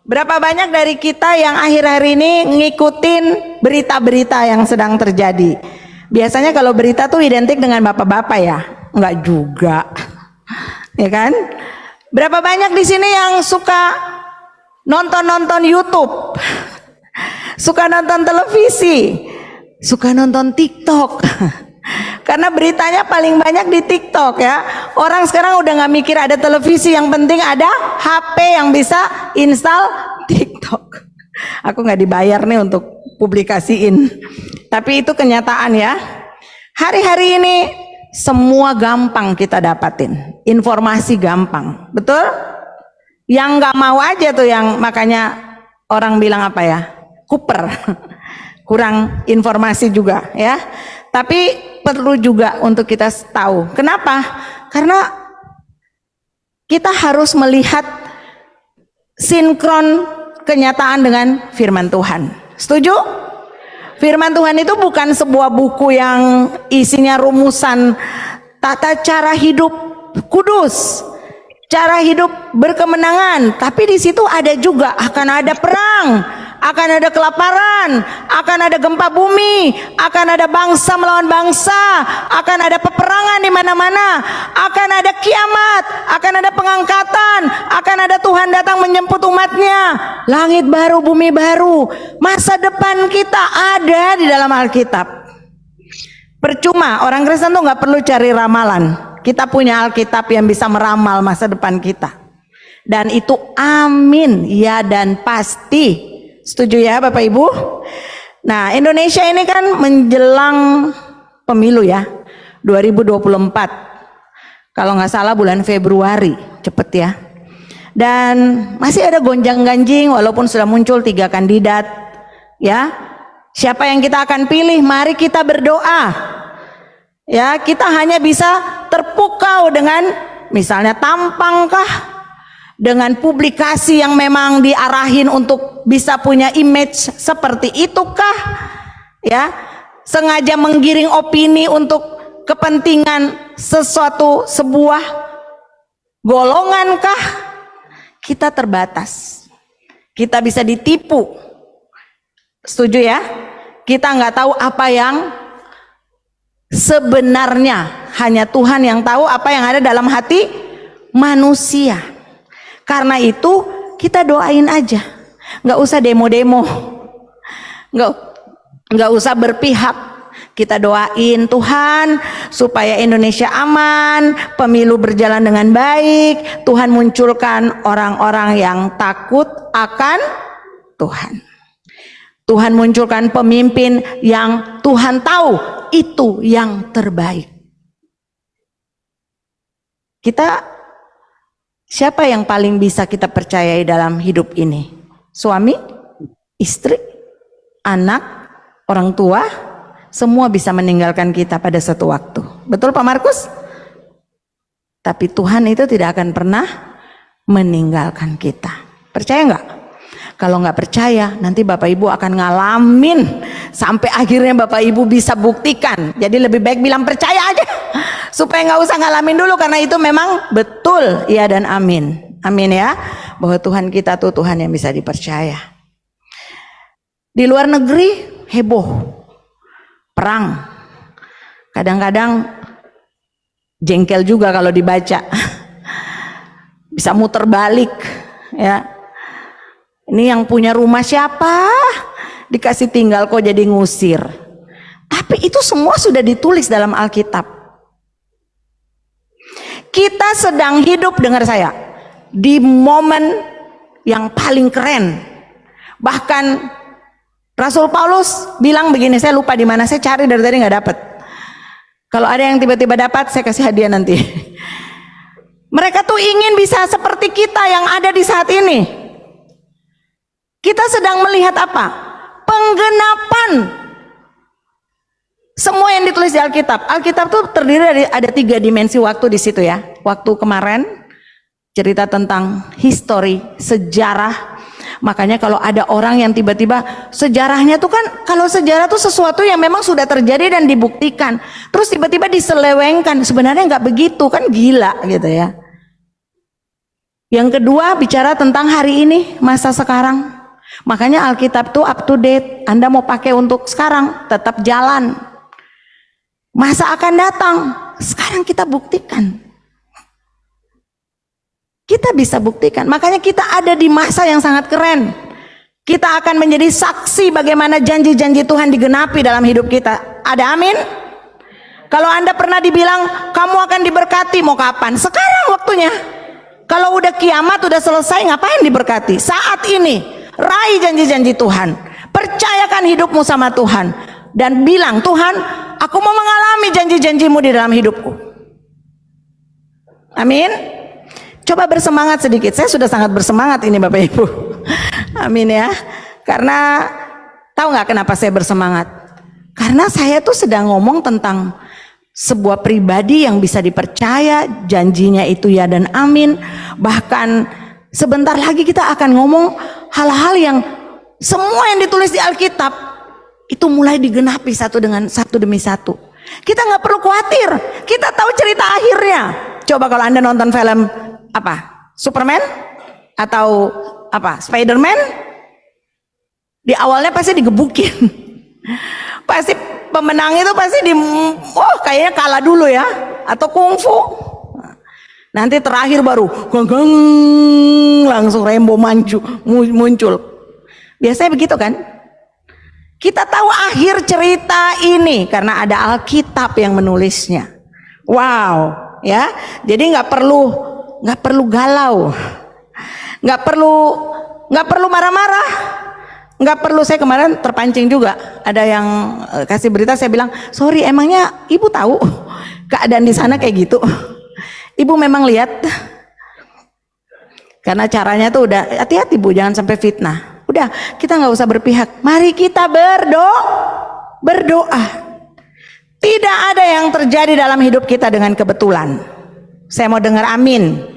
Berapa banyak dari kita yang akhir-akhir ini ngikutin berita-berita yang sedang terjadi? Biasanya kalau berita tuh identik dengan bapak-bapak ya? Enggak juga. Ya kan? Berapa banyak di sini yang suka nonton-nonton YouTube? Suka nonton televisi? Suka nonton TikTok? Karena beritanya paling banyak di TikTok ya. Orang sekarang udah nggak mikir ada televisi, yang penting ada HP yang bisa install TikTok. Aku nggak dibayar nih untuk publikasiin, tapi itu kenyataan ya. Hari-hari ini semua gampang kita dapatin, informasi gampang, betul? Yang nggak mau aja tuh, yang makanya orang bilang apa ya, kuper, kurang informasi juga ya. Tapi perlu juga untuk kita tahu. Kenapa? Karena kita harus melihat sinkron kenyataan dengan firman Tuhan. Setuju? Firman Tuhan itu bukan sebuah buku yang isinya rumusan tata cara hidup kudus, cara hidup berkemenangan, tapi di situ ada juga akan ada perang, akan ada kelaparan, akan ada gempa bumi, akan ada bangsa melawan bangsa, akan ada peperangan di mana-mana, akan ada kiamat, akan ada pengangkatan, akan ada Tuhan datang menjemput umatnya, langit baru, bumi baru. Masa depan kita ada di dalam Alkitab. Percuma orang Kristen tuh nggak perlu cari ramalan. Kita punya Alkitab yang bisa meramal masa depan kita, dan itu amin ya dan pasti. Setuju ya Bapak Ibu? Nah, Indonesia ini kan menjelang pemilu ya, 2024. Kalau nggak salah bulan Februari, cepet ya. Dan masih ada gonjang-ganjing walaupun sudah muncul 3 kandidat. Ya, siapa yang kita akan pilih? Mari kita berdoa. Ya, kita hanya bisa terpukau dengan misalnya tampangkah, dengan publikasi yang memang diarahin untuk bisa punya image seperti itukah, ya, sengaja menggiring opini untuk kepentingan sesuatu sebuah golongankah? Kita terbatas, kita bisa ditipu. Setuju ya? Kita nggak tahu apa yang sebenarnya, hanya Tuhan yang tahu apa yang ada dalam hati manusia. Karena itu kita doain aja, nggak usah demo-demo, nggak usah berpihak. Kita doain Tuhan supaya Indonesia aman, pemilu berjalan dengan baik, Tuhan munculkan orang-orang yang takut akan Tuhan. Tuhan munculkan pemimpin yang Tuhan tahu itu yang terbaik. Siapa yang paling bisa kita percayai dalam hidup ini? Suami, istri, anak, orang tua, semua bisa meninggalkan kita pada satu waktu. Betul Pak Markus? Tapi Tuhan itu tidak akan pernah meninggalkan kita. Percaya nggak? Kalau nggak percaya, nanti Bapak Ibu akan ngalamin sampai akhirnya Bapak Ibu bisa buktikan. Jadi lebih baik bilang percaya aja, supaya nggak usah ngalamin dulu, karena itu memang betul ya dan amin. Amin ya, bahwa Tuhan kita tuh Tuhan yang bisa dipercaya. Di luar negeri heboh, perang. Kadang-kadang jengkel juga kalau dibaca. Bisa muter balik ya. Ini yang punya rumah siapa? Dikasih tinggal kok jadi ngusir. Tapi itu semua sudah ditulis dalam Alkitab. Kita sedang hidup, dengar saya, di momen yang paling keren. Bahkan Rasul Paulus bilang begini, saya lupa di mana, saya cari dari tadi nggak dapat. Kalau ada yang tiba-tiba dapat, saya kasih hadiah nanti. Mereka tuh ingin bisa seperti kita yang ada di saat ini. Kita sedang melihat apa? Penggenapan semua yang ditulis di Alkitab. Alkitab tuh terdiri dari ada 3 dimensi waktu di situ ya. Waktu kemarin, cerita tentang history, sejarah. Makanya kalau ada orang yang tiba-tiba sejarahnya tuh kan, kalau sejarah tuh sesuatu yang memang sudah terjadi dan dibuktikan, terus tiba-tiba diselewengkan, sebenarnya nggak begitu, kan gila gitu ya. Yang kedua bicara tentang hari ini, masa sekarang. Makanya Alkitab tuh up to date. Anda mau pakai untuk sekarang, tetap jalan. Masa akan datang, sekarang kita buktikan. Kita bisa buktikan. Makanya kita ada di masa yang sangat keren. Kita akan menjadi saksi bagaimana janji-janji Tuhan digenapi dalam hidup kita. Ada amin? Kalau Anda pernah dibilang kamu akan diberkati, mau kapan? Sekarang waktunya. Kalau udah kiamat, udah selesai, ngapain diberkati? Saat ini, raih janji-janji Tuhan. Percayakan hidupmu sama Tuhan. Dan bilang, Tuhan, aku mau mengalami janji-janjimu di dalam hidupku. Amin. Coba bersemangat sedikit. Saya sudah sangat bersemangat ini Bapak Ibu. Amin ya. Karena, tahu nggak kenapa saya bersemangat? Karena saya tuh sedang ngomong tentang sebuah pribadi yang bisa dipercaya, janjinya itu ya dan amin. Bahkan sebentar lagi kita akan ngomong hal-hal yang semua yang ditulis di Alkitab itu mulai digenapi satu demi satu. Kita nggak perlu khawatir, kita tahu cerita akhirnya. Coba kalau Anda nonton film apa? Superman atau apa? Spiderman? Di awalnya pasti digebukin. Pasti pemenang itu pasti kayaknya kalah dulu ya, atau kungfu. Nanti terakhir baru geng langsung rainbow muncul. Biasanya begitu kan? Kita tahu akhir cerita ini karena ada Alkitab yang menulisnya. Wow, ya. Jadi nggak perlu galau, nggak perlu marah-marah. Nggak perlu. Saya kemarin terpancing juga, ada yang kasih berita, saya bilang sorry, emangnya ibu tahu keadaan di sana kayak gitu? Ibu memang lihat, karena caranya tuh udah hati-hati Bu, jangan sampai fitnah. Udah, kita nggak usah berpihak, mari kita berdoa. Tidak ada yang terjadi dalam hidup kita dengan kebetulan. Saya mau dengar amin.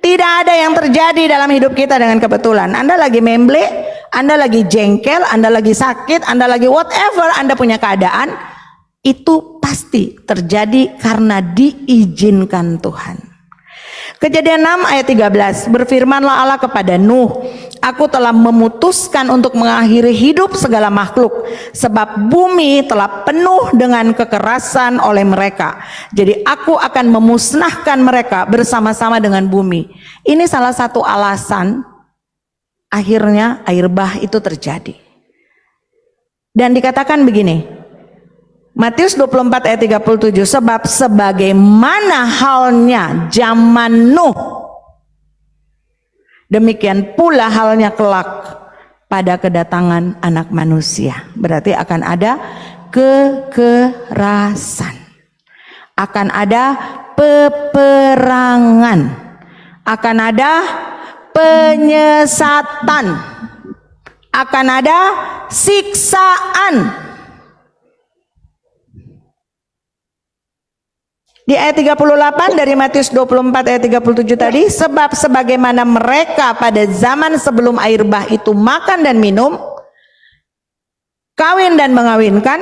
Tidak ada yang terjadi dalam hidup kita dengan kebetulan. Anda lagi memble, Anda lagi jengkel, Anda lagi sakit, Anda lagi whatever, Anda punya keadaan, itu pasti terjadi karena diizinkan Tuhan. Kejadian 6 ayat 13, berfirmanlah Allah kepada Nuh, aku telah memutuskan untuk mengakhiri hidup segala makhluk, sebab bumi telah penuh dengan kekerasan oleh mereka. Jadi aku akan memusnahkan mereka bersama-sama dengan bumi. Ini salah satu alasan akhirnya air bah itu terjadi. Dan dikatakan begini, Matius 24 ayat 37, sebab sebagaimana halnya zaman Nuh, demikian pula halnya kelak pada kedatangan anak manusia. Berarti akan ada kekerasan, akan ada peperangan, akan ada penyesatan, akan ada siksaan. Di ayat 38 dari Matius 24 ayat 37 tadi, sebab sebagaimana mereka pada zaman sebelum air bah itu makan dan minum, kawin dan mengawinkan,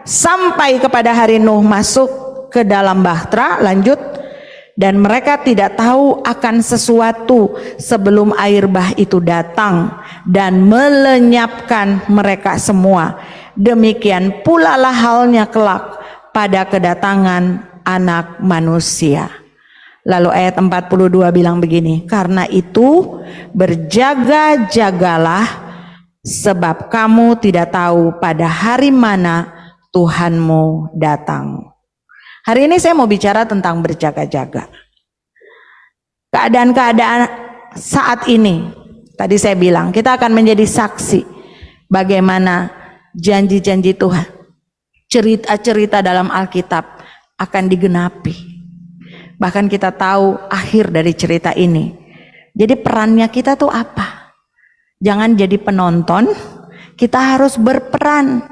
sampai kepada hari Nuh masuk ke dalam bahtera, lanjut, dan mereka tidak tahu akan sesuatu sebelum air bah itu datang dan melenyapkan mereka semua. Demikian pula lah halnya kelak pada kedatangan anak manusia. Lalu ayat 42 bilang begini, karena itu berjaga-jagalah, sebab kamu tidak tahu pada hari mana Tuhanmu datang. Hari ini saya mau bicara tentang berjaga-jaga. Keadaan-keadaan saat ini, tadi saya bilang kita akan menjadi saksi bagaimana janji-janji Tuhan, cerita-cerita dalam Alkitab akan digenapi. Bahkan kita tahu akhir dari cerita ini. Jadi perannya kita tuh apa? Jangan jadi penonton, kita harus berperan.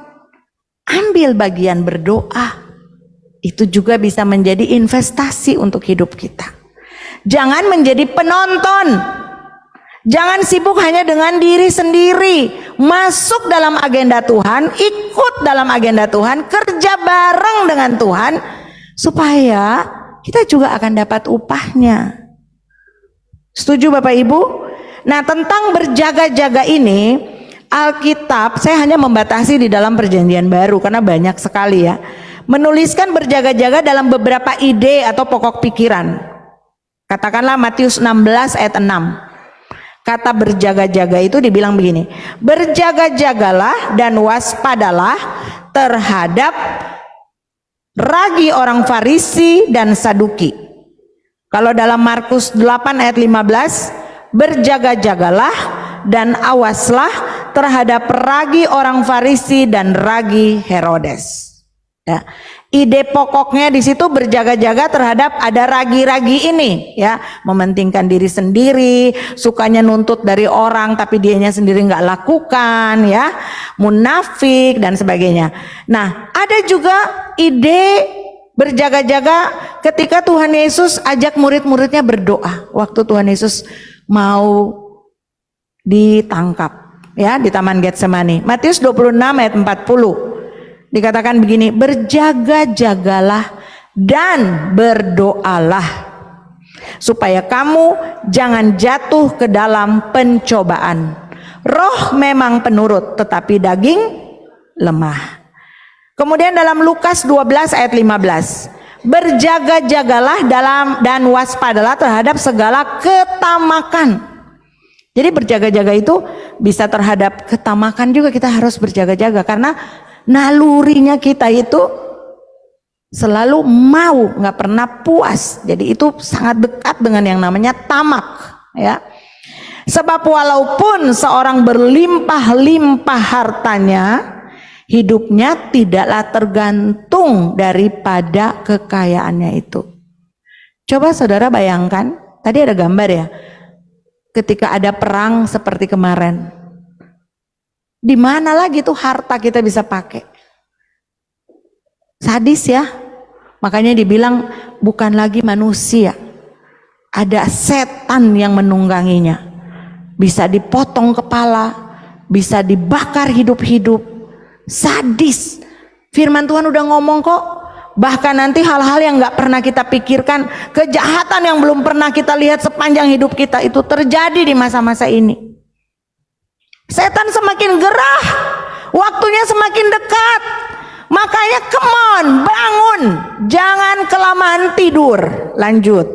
Ambil bagian berdoa. Itu juga bisa menjadi investasi untuk hidup kita. Jangan menjadi penonton. Jangan sibuk hanya dengan diri sendiri. Masuk dalam agenda Tuhan, ikut dalam agenda Tuhan, kerja bareng dengan Tuhan, supaya kita juga akan dapat upahnya. Setuju Bapak Ibu? Nah, tentang berjaga-jaga ini, Alkitab saya hanya membatasi di dalam Perjanjian Baru karena banyak sekali ya. Menuliskan berjaga-jaga dalam beberapa ide atau pokok pikiran. Katakanlah Matius 16 ayat 6. Kata berjaga-jaga itu dibilang begini, berjaga-jagalah dan waspadalah terhadap ragi orang Farisi dan Saduki. Kalau dalam Markus 8 ayat 15, berjaga-jagalah dan awaslah terhadap ragi orang Farisi dan ragi Herodes. Ya. Ide pokoknya di situ berjaga-jaga terhadap ada ragi-ragi ini, ya, mementingkan diri sendiri, sukanya nuntut dari orang tapi dianya sendiri nggak lakukan, ya, munafik dan sebagainya. Nah, ada juga ide berjaga-jaga ketika Tuhan Yesus ajak murid-muridnya berdoa waktu Tuhan Yesus mau ditangkap, ya, di Taman Getsemani. Matius 26 ayat 40. Dikatakan begini, berjaga-jagalah dan berdoalah supaya kamu jangan jatuh ke dalam pencobaan. Roh memang penurut tetapi daging lemah. Kemudian dalam Lukas 12 ayat 15, berjaga-jagalah dan waspadalah terhadap segala ketamakan. Jadi berjaga-jaga itu bisa terhadap ketamakan juga, kita harus berjaga-jaga karena nalurinya kita itu selalu mau, nggak pernah puas. Jadi itu sangat dekat dengan yang namanya tamak, ya. Sebab walaupun seorang berlimpah-limpah hartanya, hidupnya tidaklah tergantung daripada kekayaannya itu. Coba saudara bayangkan, tadi ada gambar ya, ketika ada perang seperti kemarin. Di mana lagi tuh harta kita bisa pakai? Sadis ya. Makanya dibilang bukan lagi manusia. Ada setan yang menungganginya. Bisa dipotong kepala, bisa dibakar hidup-hidup. Sadis. Firman Tuhan udah ngomong kok. Bahkan nanti hal-hal yang gak pernah kita pikirkan, kejahatan yang belum pernah kita lihat sepanjang hidup kita itu terjadi di masa-masa ini. Setan semakin gerah, waktunya semakin dekat. Makanya come on, bangun, jangan kelamaan tidur. Lanjut.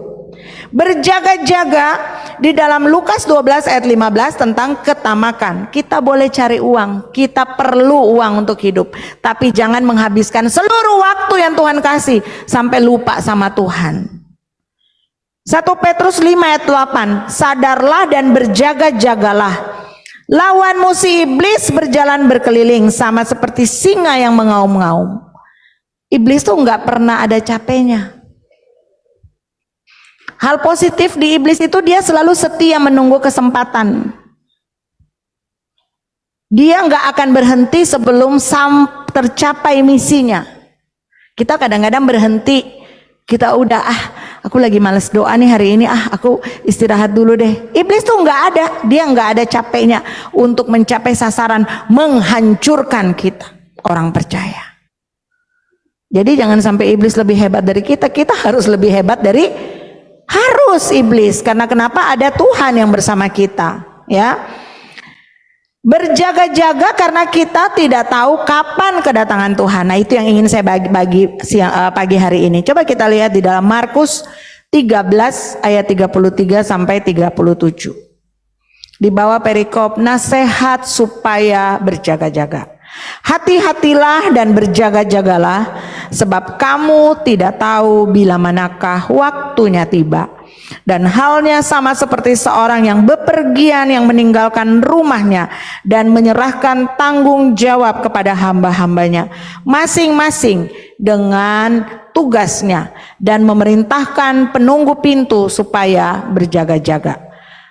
Berjaga-jaga di dalam Lukas 12 ayat 15 tentang ketamakan. Kita boleh cari uang, kita perlu uang untuk hidup, tapi jangan menghabiskan seluruh waktu yang Tuhan kasih sampai lupa sama Tuhan. 1 Petrus 5 ayat 8, sadarlah dan berjaga-jagalah. Lawanmu si iblis berjalan berkeliling sama seperti singa yang mengaum-ngaum. Iblis tuh nggak pernah ada capeknya. Hal positif di iblis itu dia selalu setia menunggu kesempatan. Dia nggak akan berhenti sebelum tercapai misinya. Kita kadang-kadang berhenti, kita udah aku lagi males doa nih hari ini, aku istirahat dulu deh. Iblis tuh nggak ada, dia nggak ada capeknya untuk mencapai sasaran, menghancurkan kita orang percaya. Jadi jangan sampai iblis lebih hebat dari kita, kita harus lebih hebat dari iblis. Karena kenapa? Ada Tuhan yang bersama kita, ya. Berjaga-jaga karena kita tidak tahu kapan kedatangan Tuhan. Nah, itu yang ingin saya bagi pagi hari ini. Coba kita lihat di dalam Markus 13 ayat 33 sampai 37. Di bawah perikop nasihat supaya berjaga-jaga. Hati-hatilah dan berjaga-jagalah, sebab kamu tidak tahu bila manakah waktunya tiba. Dan halnya sama seperti seorang yang bepergian yang meninggalkan rumahnya dan menyerahkan tanggung jawab kepada hamba-hambanya masing-masing dengan tugasnya, dan memerintahkan penunggu pintu supaya berjaga-jaga.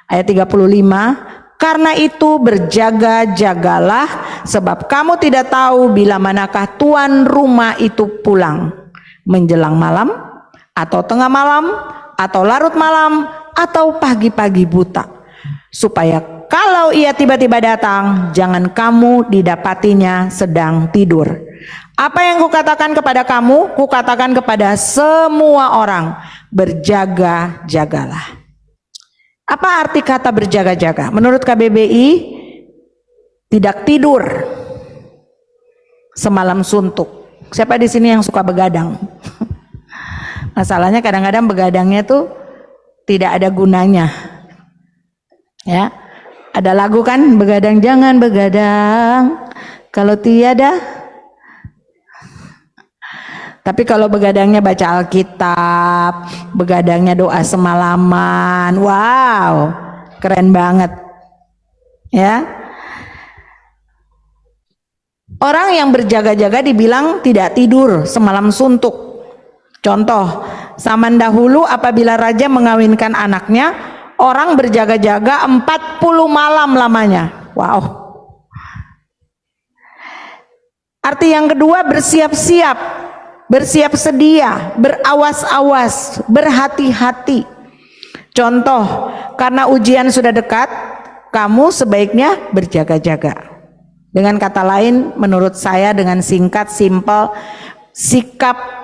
Ayat 35, karena itu berjaga-jagalah, sebab kamu tidak tahu bila manakah tuan rumah itu pulang, menjelang malam atau tengah malam atau larut malam atau pagi-pagi buta, supaya kalau ia tiba-tiba datang, jangan kamu didapatinya sedang tidur. Apa yang kukatakan kepada kamu, kukatakan kepada semua orang, berjaga-jagalah. Apa arti kata berjaga-jaga? Menurut KBBI, tidak tidur semalam suntuk. Siapa di sini yang suka begadang? Masalahnya kadang-kadang begadangnya tuh tidak ada gunanya. Ya, ada lagu kan, begadang jangan begadang kalau tiada. Tapi kalau begadangnya baca Alkitab, begadangnya doa semalaman, wow, keren banget. Ya, orang yang berjaga-jaga dibilang tidak tidur semalam suntuk. Contoh, zaman dahulu apabila raja mengawinkan anaknya, orang berjaga-jaga 40 malam lamanya. Wow. Arti yang kedua, bersiap-siap, bersiap sedia, berawas-awas, berhati-hati. Contoh, karena ujian sudah dekat, kamu sebaiknya berjaga-jaga. Dengan kata lain, menurut saya dengan singkat, simpel, sikap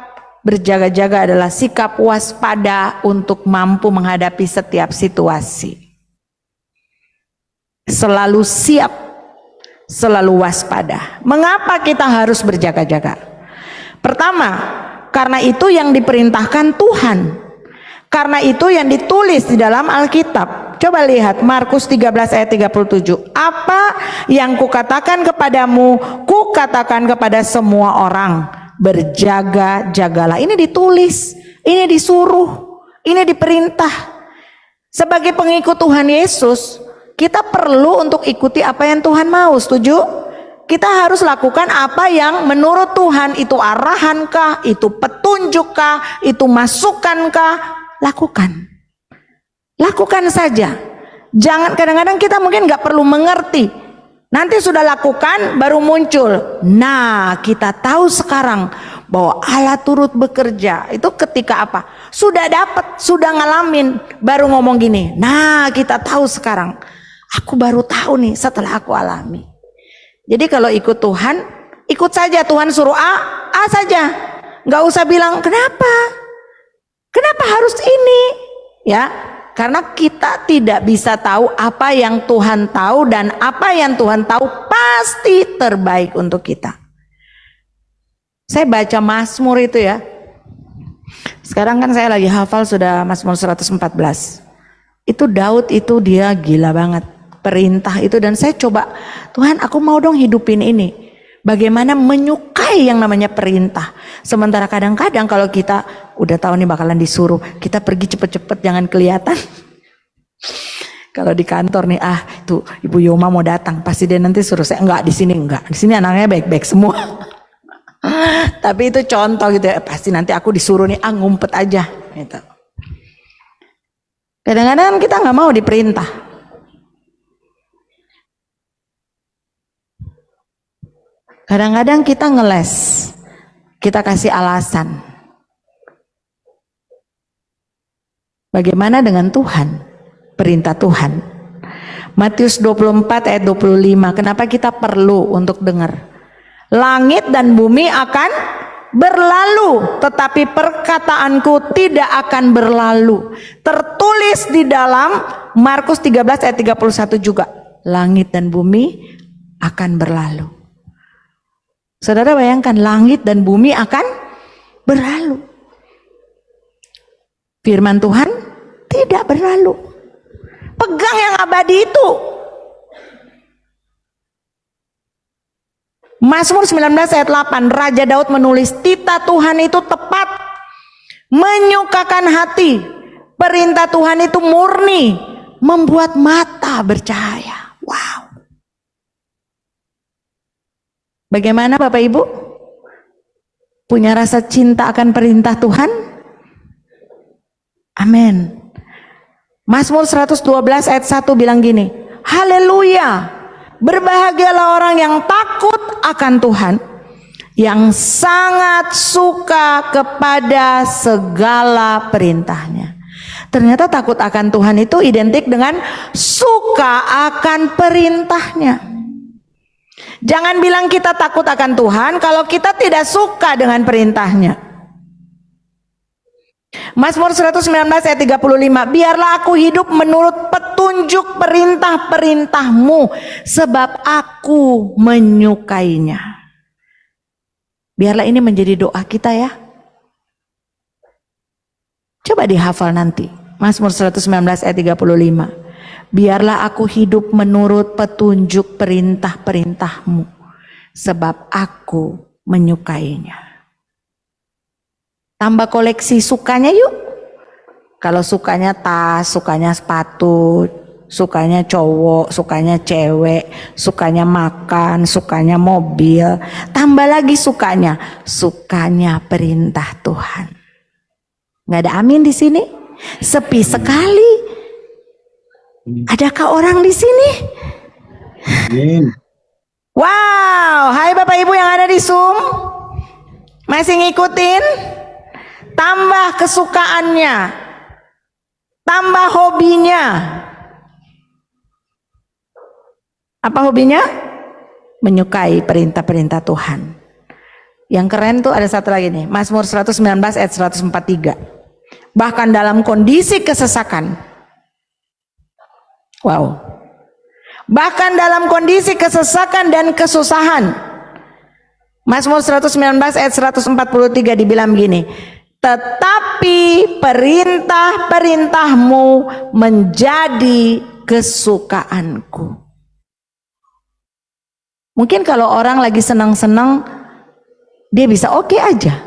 berjaga-jaga adalah sikap waspada untuk mampu menghadapi setiap situasi. Selalu siap, selalu waspada. Mengapa kita harus berjaga-jaga? Pertama, karena itu yang diperintahkan Tuhan. Karena itu yang ditulis di dalam Alkitab. Coba lihat Markus 13 ayat 37. Apa yang kukatakan kepadamu, kukatakan kepada semua orang. Berjaga-jagalah. Ini ditulis, ini disuruh, ini diperintah. Sebagai pengikut Tuhan Yesus, kita perlu untuk ikuti apa yang Tuhan mau. Setuju? Kita harus lakukan apa yang menurut Tuhan. Itu arahankah, itu petunjukkah, itu masukankah? Lakukan. Lakukan saja. Jangan, kadang-kadang kita mungkin nggak perlu mengerti. Nanti sudah lakukan baru muncul. Nah, kita tahu sekarang bahwa Allah turut bekerja. Itu ketika apa? Sudah dapat, sudah ngalamin, baru ngomong gini. Nah, kita tahu sekarang. Aku baru tahu nih setelah aku alami. Jadi kalau ikut Tuhan, ikut saja. Tuhan suruh A saja. Nggak usah bilang kenapa? Kenapa harus ini? Ya. Karena kita tidak bisa tahu apa yang Tuhan tahu, dan apa yang Tuhan tahu pasti terbaik untuk kita. Saya baca Mazmur itu ya. Sekarang kan saya lagi hafal sudah Mazmur 114. Itu Daud itu dia gila banget. Perintah itu, dan saya coba, Tuhan aku mau dong hidupin ini. Bagaimana menyukai yang namanya perintah. Sementara kadang-kadang kalau kita udah tahu nih bakalan disuruh, kita pergi cepet-cepet jangan kelihatan. Kalau di kantor nih, itu Ibu Yoma mau datang, pasti dia nanti suruh saya, enggak di sini enggak. Di sini anaknya baik-baik semua. Tapi itu contoh gitu ya, pasti nanti aku disuruh nih, ngumpet aja gitu. Kadang-kadang kita nggak mau diperintah. Kadang-kadang kita ngeles, kita kasih alasan. Bagaimana dengan Tuhan? Perintah Tuhan. Matius 24 ayat 25. Kenapa kita perlu untuk dengar? Langit dan bumi akan berlalu, tetapi perkataanku tidak akan berlalu. Tertulis di dalam Markus 13 ayat 31 juga. Langit dan bumi akan berlalu. Saudara bayangkan, langit dan bumi akan berlalu. Firman Tuhan tidak berlalu. Pegang yang abadi itu. Mazmur 19 ayat 8, Raja Daud menulis, titah Tuhan itu tepat, menyukakan hati. Perintah Tuhan itu murni, membuat mata bercahaya. Wow. Bagaimana Bapak Ibu? Punya rasa cinta akan perintah Tuhan? Amin. Mazmur 112 ayat 1 bilang gini, haleluya, berbahagialah orang yang takut akan Tuhan, yang sangat suka kepada segala perintahnya. Ternyata takut akan Tuhan itu identik dengan suka akan perintahnya. Jangan bilang kita takut akan Tuhan kalau kita tidak suka dengan perintahnya. Mazmur 119 ayat 35, biarlah aku hidup menurut petunjuk perintah-perintahmu, sebab aku menyukainya. Biarlah ini menjadi doa kita ya. Coba dihafal nanti. Mazmur 119 ayat 35. Biarlah aku hidup menurut petunjuk perintah-perintahmu, sebab aku menyukainya. Tambah koleksi sukanya yuk. Kalau sukanya tas, sukanya sepatu, sukanya cowok, sukanya cewek, sukanya makan, sukanya mobil, tambah lagi sukanya perintah Tuhan. Nggak ada amin di sini? Sepi sekali. Adakah orang di sini? Amin. Wow, hai Bapak Ibu yang ada di Zoom, masih ngikutin? Tambah kesukaannya, tambah hobinya. Apa hobinya? Menyukai perintah-perintah Tuhan. Yang keren tuh ada satu lagi nih, Mazmur 119 ayat 143. Bahkan dalam kondisi kesesakan. Wow. Bahkan dalam kondisi kesesakan dan kesusahan. Mazmur 119 ayat 143 dibilang begini, tetapi perintah-perintahmu menjadi kesukaanku. Mungkin kalau orang lagi senang-senang, dia bisa oke aja.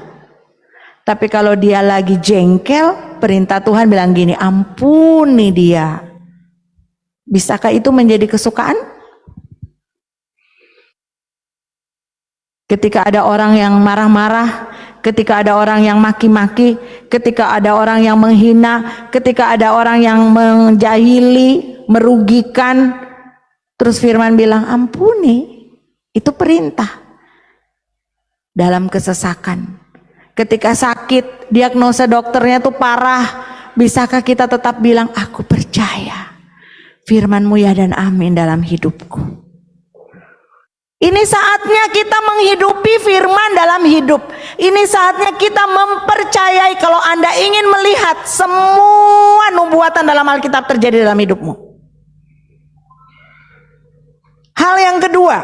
Tapi kalau dia lagi jengkel, perintah Tuhan bilang gini, ampuni dia. Bisakah itu menjadi kesukaan? Ketika ada orang yang marah-marah, ketika ada orang yang maki-maki, ketika ada orang yang menghina, ketika ada orang yang menjahili, merugikan, terus firman bilang ampuni, itu perintah. Dalam kesesakan, ketika sakit, diagnosa dokternya tuh parah, bisakah kita tetap bilang aku percaya firman-Mu ya dan amin dalam hidupku? Ini saatnya kita menghidupi firman dalam hidup. Ini saatnya kita mempercayai kalau Anda ingin melihat semua nubuatan dalam Alkitab terjadi dalam hidupmu. Hal yang kedua,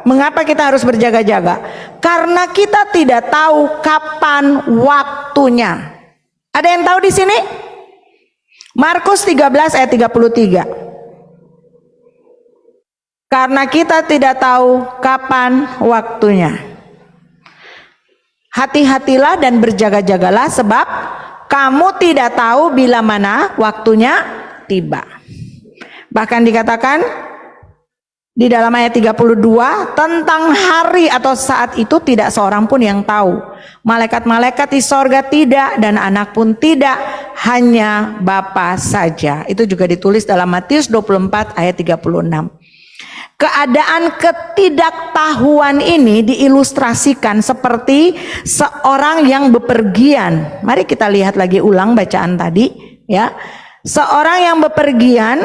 mengapa kita harus berjaga-jaga? Karena kita tidak tahu kapan waktunya. Ada yang tahu di sini? Markus 13 ayat 33. Karena kita tidak tahu kapan waktunya. Hati-hatilah dan berjaga-jagalah, sebab kamu tidak tahu bila mana waktunya tiba. Bahkan dikatakan di dalam ayat 32, tentang hari atau saat itu tidak seorang pun yang tahu. Malaikat-malaikat di sorga tidak, dan anak pun tidak, hanya Bapa saja. Itu juga ditulis dalam Matius 24 ayat 36. Keadaan ketidaktahuan ini diilustrasikan seperti seorang yang bepergian. Mari kita lihat lagi ulang bacaan tadi ya. Seorang yang bepergian,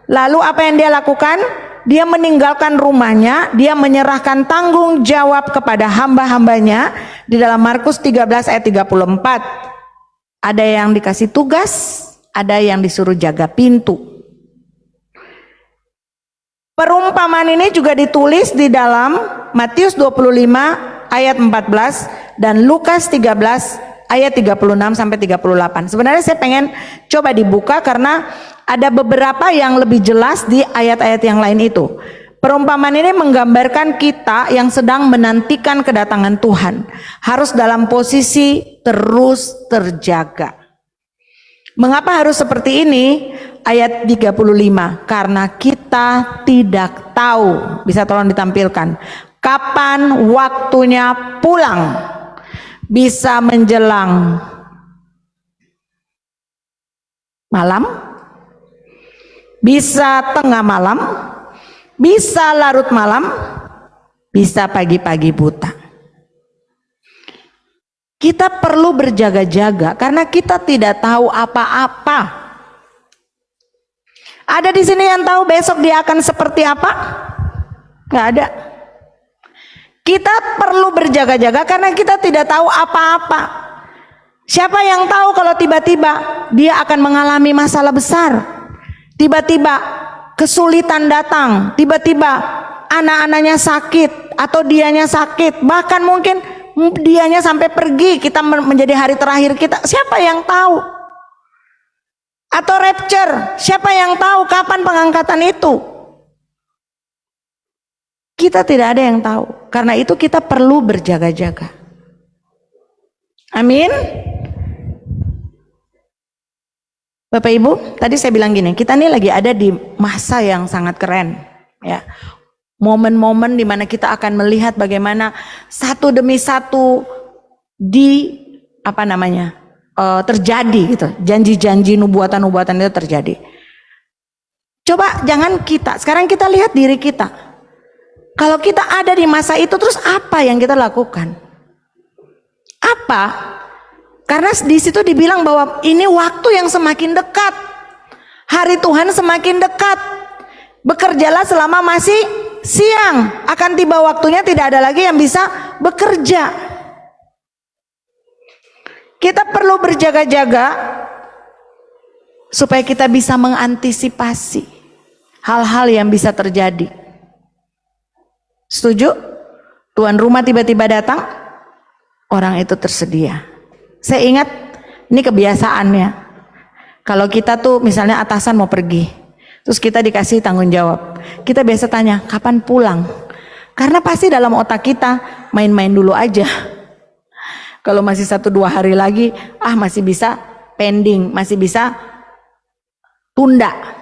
lalu apa yang dia lakukan? Dia meninggalkan rumahnya, dia menyerahkan tanggung jawab kepada hamba-hambanya. Di dalam Markus 13 ayat 34. Ada yang dikasih tugas, ada yang disuruh jaga pintu. Perumpamaan ini juga ditulis di dalam Matius 25 ayat 14 dan Lukas 13 ayat 36 sampai 38. Sebenarnya saya pengen coba dibuka karena ada beberapa yang lebih jelas di ayat-ayat yang lain itu. Perumpamaan ini menggambarkan kita yang sedang menantikan kedatangan Tuhan harus dalam posisi terus terjaga. Mengapa harus seperti ini? Ayat 35, karena kita tidak tahu, bisa tolong ditampilkan, kapan waktunya pulang. Bisa menjelang malam, bisa tengah malam, bisa larut malam, bisa pagi-pagi buta. Kita perlu berjaga-jaga karena kita tidak tahu apa-apa. Ada di sini yang tahu besok dia akan seperti apa? Nggak ada. Kita perlu berjaga-jaga karena kita tidak tahu apa-apa. Siapa yang tahu kalau tiba-tiba dia akan mengalami masalah besar? tiba-tiba kesulitan datang, tiba-tiba anak-anaknya sakit atau dianya sakit, bahkan mungkin dianya sampai pergi, kita menjadi hari terakhir kita, siapa yang tahu? Atau rapture, siapa yang tahu kapan pengangkatan itu? Kita tidak ada yang tahu. Karena itu kita perlu berjaga-jaga. Amin. Bapak Ibu, tadi saya bilang gini, kita nih lagi ada di masa yang sangat keren, ya. Momen-momen di mana kita akan melihat bagaimana satu demi satu terjadi gitu. Janji-janji, nubuatan-nubuatan itu terjadi. Coba jangan sekarang kita lihat diri kita. Kalau kita ada di masa itu, terus apa yang kita lakukan? Apa? Karena di situ dibilang bahwa ini waktu yang semakin dekat. Hari Tuhan semakin dekat. Bekerjalah selama masih siang. Akan tiba waktunya tidak ada lagi yang bisa bekerja. Kita perlu berjaga-jaga supaya kita bisa mengantisipasi hal-hal yang bisa terjadi. Setuju? Tuan rumah tiba-tiba datang, orang itu tersedia. Saya ingat, ini kebiasaannya. Kalau kita tuh misalnya atasan mau pergi, terus kita dikasih tanggung jawab, kita biasa tanya, kapan pulang? Karena pasti dalam otak kita, main-main dulu aja. Kalau masih 1-2 hari lagi, masih bisa pending, masih bisa tunda.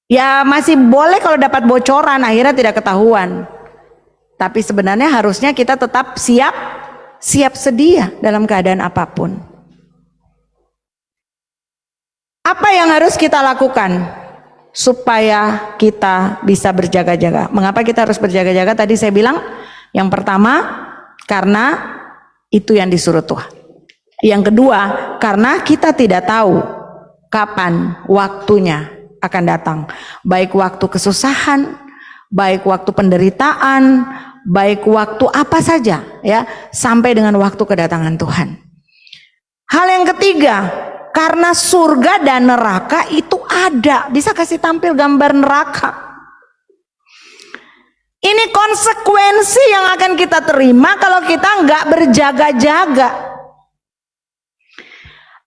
Ya masih boleh kalau dapat bocoran, akhirnya tidak ketahuan. Tapi sebenarnya harusnya kita tetap siap sedia dalam keadaan apapun. Apa yang harus kita lakukan supaya kita bisa berjaga-jaga? Mengapa kita harus berjaga-jaga? Tadi saya bilang, yang pertama karena itu yang disuruh Tuhan. Yang kedua, karena kita tidak tahu kapan waktunya akan datang. Baik waktu kesusahan, baik waktu penderitaan, baik waktu apa saja, ya, sampai dengan waktu kedatangan Tuhan. Hal yang ketiga, karena surga dan neraka itu ada. Bisa kasih tampil gambar neraka? Ini konsekuensi yang akan kita terima kalau kita nggak berjaga-jaga.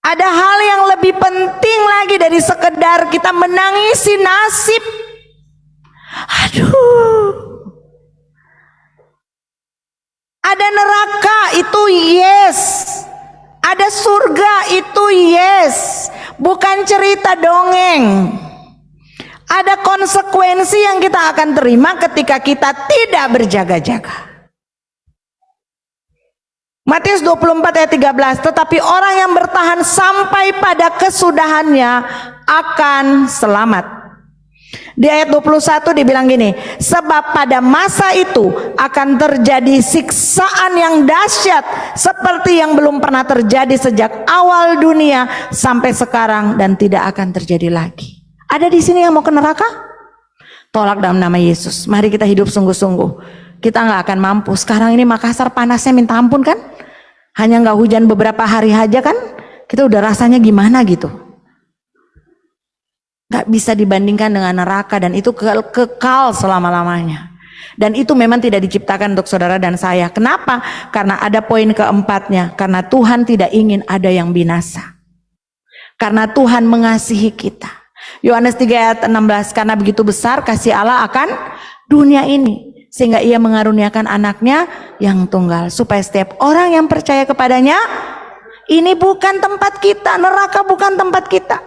Ada hal yang lebih penting lagi dari sekedar kita menangisi nasib. Ada neraka itu yes, ada surga itu yes, bukan cerita dongeng. Ada konsekuensi yang kita akan terima ketika kita tidak berjaga-jaga. Matius 24 ayat 13, tetapi orang yang bertahan sampai pada kesudahannya akan selamat. Di ayat 21 dibilang gini, sebab pada masa itu akan terjadi siksaan yang dahsyat seperti yang belum pernah terjadi sejak awal dunia sampai sekarang dan tidak akan terjadi lagi. Ada di sini yang mau ke neraka? Tolak dalam nama Yesus. Mari kita hidup sungguh-sungguh. Kita nggak akan mampu. Sekarang ini Makassar panasnya minta ampun kan? Hanya nggak hujan beberapa hari aja kan? Kita udah rasanya gimana gitu. Gak bisa dibandingkan dengan neraka, dan itu kekal selama-lamanya. Dan itu memang tidak diciptakan untuk saudara dan saya. Kenapa? Karena ada poin keempatnya. Karena Tuhan tidak ingin ada yang binasa. Karena Tuhan mengasihi kita. Yohanes 3 ayat 16, karena begitu besar kasih Allah akan dunia ini, sehingga ia mengaruniakan anaknya yang tunggal, supaya setiap orang yang percaya kepadanya, ini bukan tempat kita, neraka bukan tempat kita.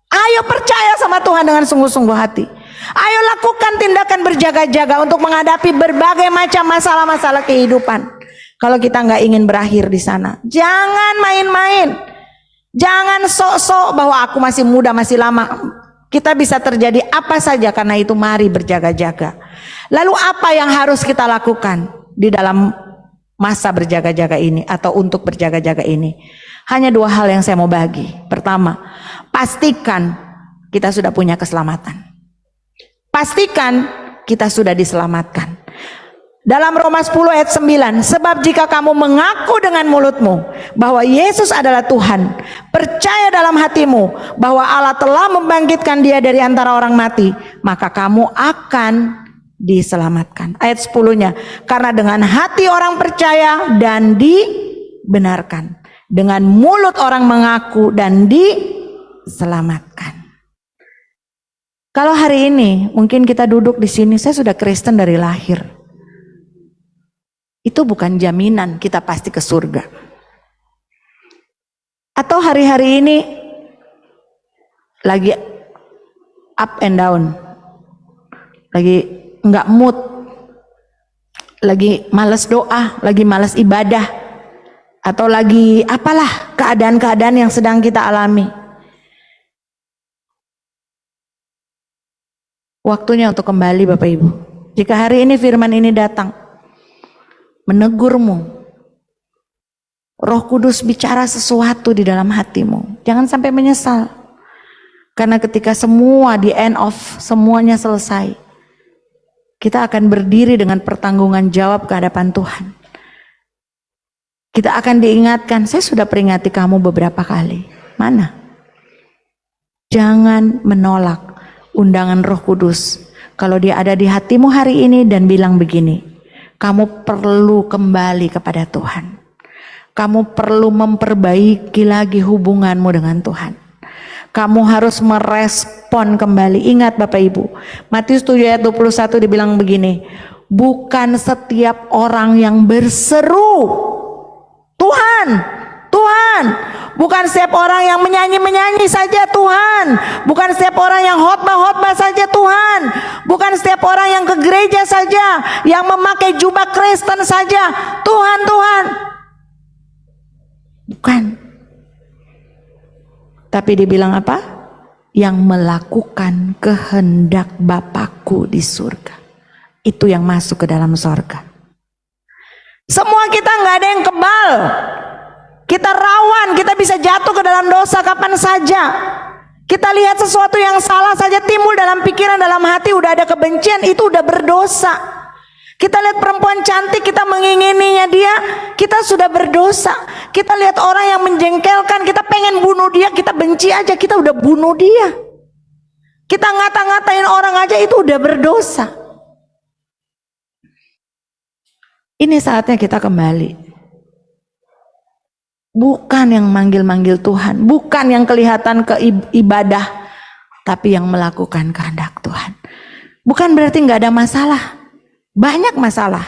Ayo percaya sama Tuhan dengan sungguh-sungguh hati. Ayo lakukan tindakan berjaga-jaga untuk menghadapi berbagai macam masalah-masalah kehidupan. Kalau kita nggak ingin berakhir di sana, jangan main-main. Jangan sok-sok bahwa aku masih muda, masih lama. Kita bisa terjadi apa saja, karena itu mari berjaga-jaga. Lalu apa yang harus kita lakukan di dalam masa berjaga-jaga ini atau untuk berjaga-jaga ini? Hanya 2 hal yang saya mau bagi. Pertama, pastikan kita sudah punya keselamatan. Pastikan kita sudah diselamatkan. Dalam Roma 10 ayat 9, sebab jika kamu mengaku dengan mulutmu bahwa Yesus adalah Tuhan, percaya dalam hatimu bahwa Allah telah membangkitkan dia dari antara orang mati, maka kamu akan diselamatkan. Ayat 10-nya, karena dengan hati orang percaya dan dibenarkan, dengan mulut orang mengaku dan diselamatkan. Kalau hari ini mungkin kita duduk di sini, saya sudah Kristen dari lahir. Itu bukan jaminan kita pasti ke surga. Atau hari-hari ini lagi up and down, lagi nggak mood, lagi malas doa, lagi malas ibadah, atau lagi apalah keadaan-keadaan yang sedang kita alami. Waktunya untuk kembali Bapak Ibu. Jika hari ini firman ini datang menegurmu, Roh Kudus bicara sesuatu di dalam hatimu, jangan sampai menyesal. Karena ketika semua di end of semuanya selesai, kita akan berdiri dengan pertanggungan jawab ke hadapan Tuhan. Kita akan diingatkan, saya sudah peringati kamu beberapa kali. Mana? Jangan menolak undangan Roh Kudus. Kalau dia ada di hatimu hari ini dan bilang begini, kamu perlu kembali kepada Tuhan. Kamu perlu memperbaiki lagi hubunganmu dengan Tuhan. Kamu harus merespon kembali. Ingat Bapak Ibu, Matius 7 ayat 21 dibilang begini, bukan setiap orang yang berseru, Tuhan, Tuhan. Bukan setiap orang yang menyanyi-menyanyi saja Tuhan. Bukan setiap orang yang khotbah-khotbah saja Tuhan. Bukan setiap orang yang ke gereja saja, yang memakai jubah Kristen saja Tuhan, Tuhan. Bukan. Tapi dibilang apa? Yang melakukan kehendak Bapakku di surga. Itu yang masuk ke dalam surga. Semua kita nggak ada yang kebal. Kita rawan, kita bisa jatuh ke dalam dosa kapan saja. Kita lihat sesuatu yang salah saja timbul dalam pikiran, dalam hati, udah ada kebencian, itu udah berdosa. Kita lihat perempuan cantik, kita mengingininya dia, kita sudah berdosa. Kita lihat orang yang menjengkelkan, kita pengen bunuh dia, kita benci aja, kita udah bunuh dia. Kita ngata-ngatain orang aja, itu udah berdosa. Ini saatnya kita kembali. Bukan yang manggil-manggil Tuhan, bukan yang kelihatan ke ibadah, tapi yang melakukan kehendak Tuhan. Bukan berarti nggak ada masalah, banyak masalah,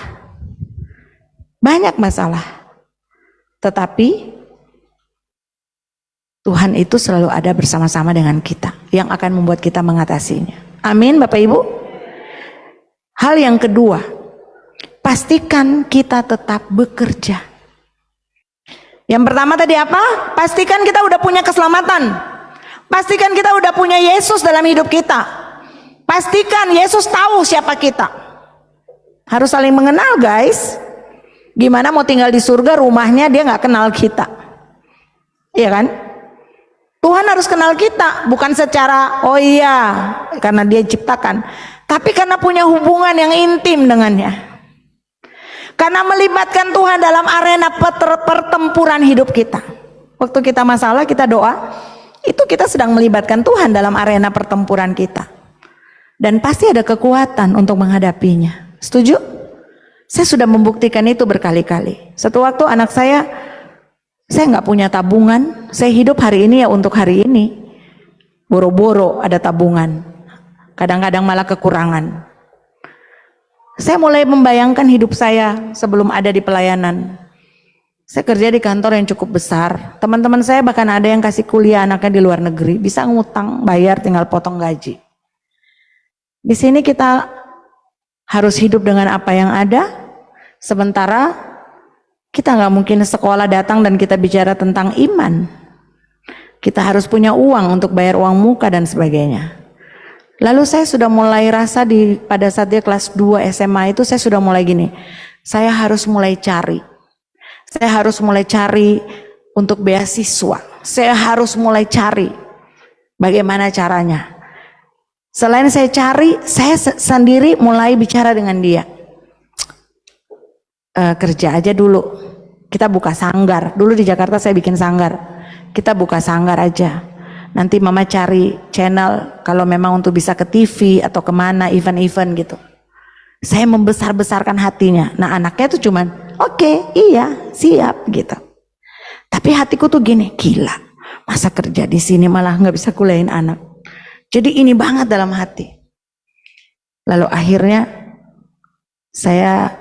banyak masalah. Tetapi Tuhan itu selalu ada bersama-sama dengan kita, yang akan membuat kita mengatasinya. Amin Bapak Ibu. Hal yang kedua, pastikan kita tetap bekerja. Yang pertama tadi apa? Pastikan kita udah punya keselamatan. Pastikan kita udah punya Yesus dalam hidup kita. Pastikan Yesus tahu siapa kita. Harus saling mengenal guys. Gimana mau tinggal di surga rumahnya dia nggak kenal kita. Iya kan? Tuhan harus kenal kita. Bukan secara oh iya karena dia ciptakan. Tapi karena punya hubungan yang intim dengannya. Karena melibatkan Tuhan dalam arena pertempuran hidup kita. Waktu kita masalah, kita doa, itu kita sedang melibatkan Tuhan dalam arena pertempuran kita. Dan pasti ada kekuatan untuk menghadapinya. Setuju? Saya sudah membuktikan itu berkali-kali. Satu waktu anak saya nggak punya tabungan, saya hidup hari ini ya untuk hari ini. Boro-boro ada tabungan. Kadang-kadang malah kekurangan. Saya mulai membayangkan hidup saya sebelum ada di pelayanan. Saya kerja di kantor yang cukup besar. Teman-teman saya bahkan ada yang kasih kuliah anaknya di luar negeri. Bisa ngutang, bayar, tinggal potong gaji. Di sini kita harus hidup dengan apa yang ada. Sementara kita nggak mungkin sekolah datang dan kita bicara tentang iman. Kita harus punya uang untuk bayar uang muka dan sebagainya. Lalu saya sudah mulai rasa pada saat dia kelas 2 SMA itu saya sudah mulai gini. Saya harus mulai cari. Saya harus mulai cari untuk beasiswa. Saya harus mulai cari bagaimana caranya. Selain saya cari, saya sendiri mulai bicara dengan dia. kerja aja dulu. Kita buka sanggar. Dulu di Jakarta saya bikin sanggar. Kita buka sanggar aja. Nanti mama cari channel kalau memang untuk bisa ke TV atau kemana event-event gitu. Saya membesar-besarkan hatinya. Nah anaknya tuh cuman oke, iya, siap gitu. Tapi hatiku tuh gini, gila. Masa kerja di sini malah nggak bisa kuliahin anak. Jadi ini banget dalam hati. Lalu akhirnya saya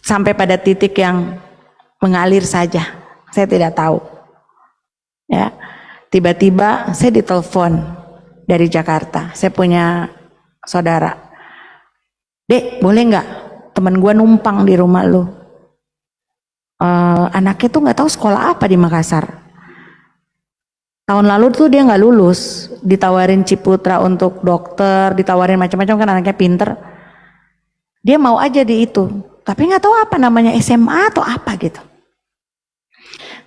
sampai pada titik yang mengalir saja. Saya tidak tahu. Ya, tiba-tiba saya ditelepon dari Jakarta. Saya punya saudara. Dek, boleh nggak teman gue numpang di rumah lu? Anaknya tuh nggak tahu sekolah apa di Makassar. Tahun lalu tuh dia nggak lulus, ditawarin Ciputra untuk dokter, ditawarin macam-macam kan anaknya pinter. Dia mau aja di itu, tapi nggak tahu apa namanya SMA atau apa gitu.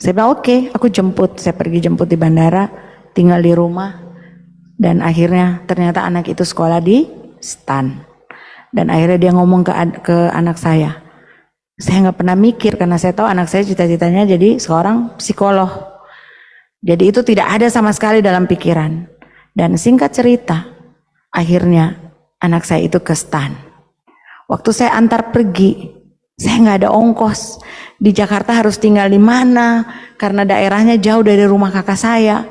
Saya bilang oke, aku jemput. Saya pergi jemput di bandara, tinggal di rumah, dan akhirnya ternyata anak itu sekolah di STAN. Dan akhirnya dia ngomong ke anak saya nggak pernah mikir karena saya tahu anak saya cita-citanya jadi seorang psikolog. Jadi itu tidak ada sama sekali dalam pikiran. Dan singkat cerita, akhirnya anak saya itu ke STAN. Waktu saya antar pergi, saya nggak ada ongkos. Di Jakarta harus tinggal di mana karena daerahnya jauh dari rumah kakak saya.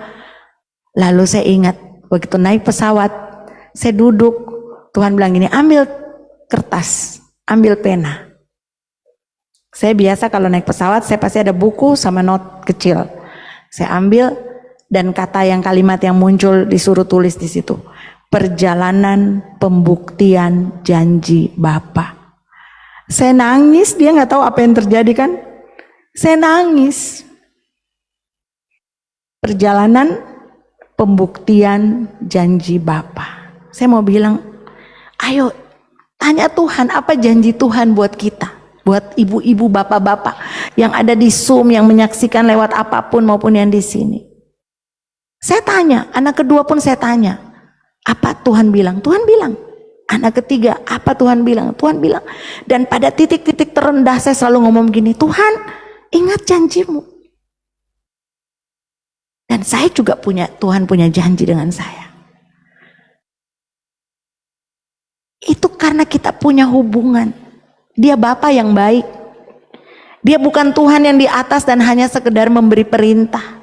Lalu saya ingat begitu naik pesawat, saya duduk, Tuhan bilang gini, ambil kertas, ambil pena. Saya biasa kalau naik pesawat saya pasti ada buku sama not kecil. Saya ambil dan kalimat yang muncul disuruh tulis di situ. Perjalanan pembuktian janji Bapa. Saya nangis, dia nggak tahu apa yang terjadi kan? Saya nangis. Perjalanan pembuktian janji Bapa. Saya mau bilang, ayo tanya Tuhan apa janji Tuhan buat kita, buat ibu-ibu, bapak-bapak yang ada di Zoom, yang menyaksikan lewat apapun maupun yang di sini. Saya tanya, anak kedua pun saya tanya, apa Tuhan bilang? Tuhan bilang. Anak ketiga, apa Tuhan bilang? Tuhan bilang. Dan pada titik-titik terendah saya selalu ngomong gini, Tuhan ingat janjimu. Dan saya juga Tuhan punya janji dengan saya. Itu karena kita punya hubungan. Dia Bapa yang baik. Dia bukan Tuhan yang di atas dan hanya sekedar memberi perintah.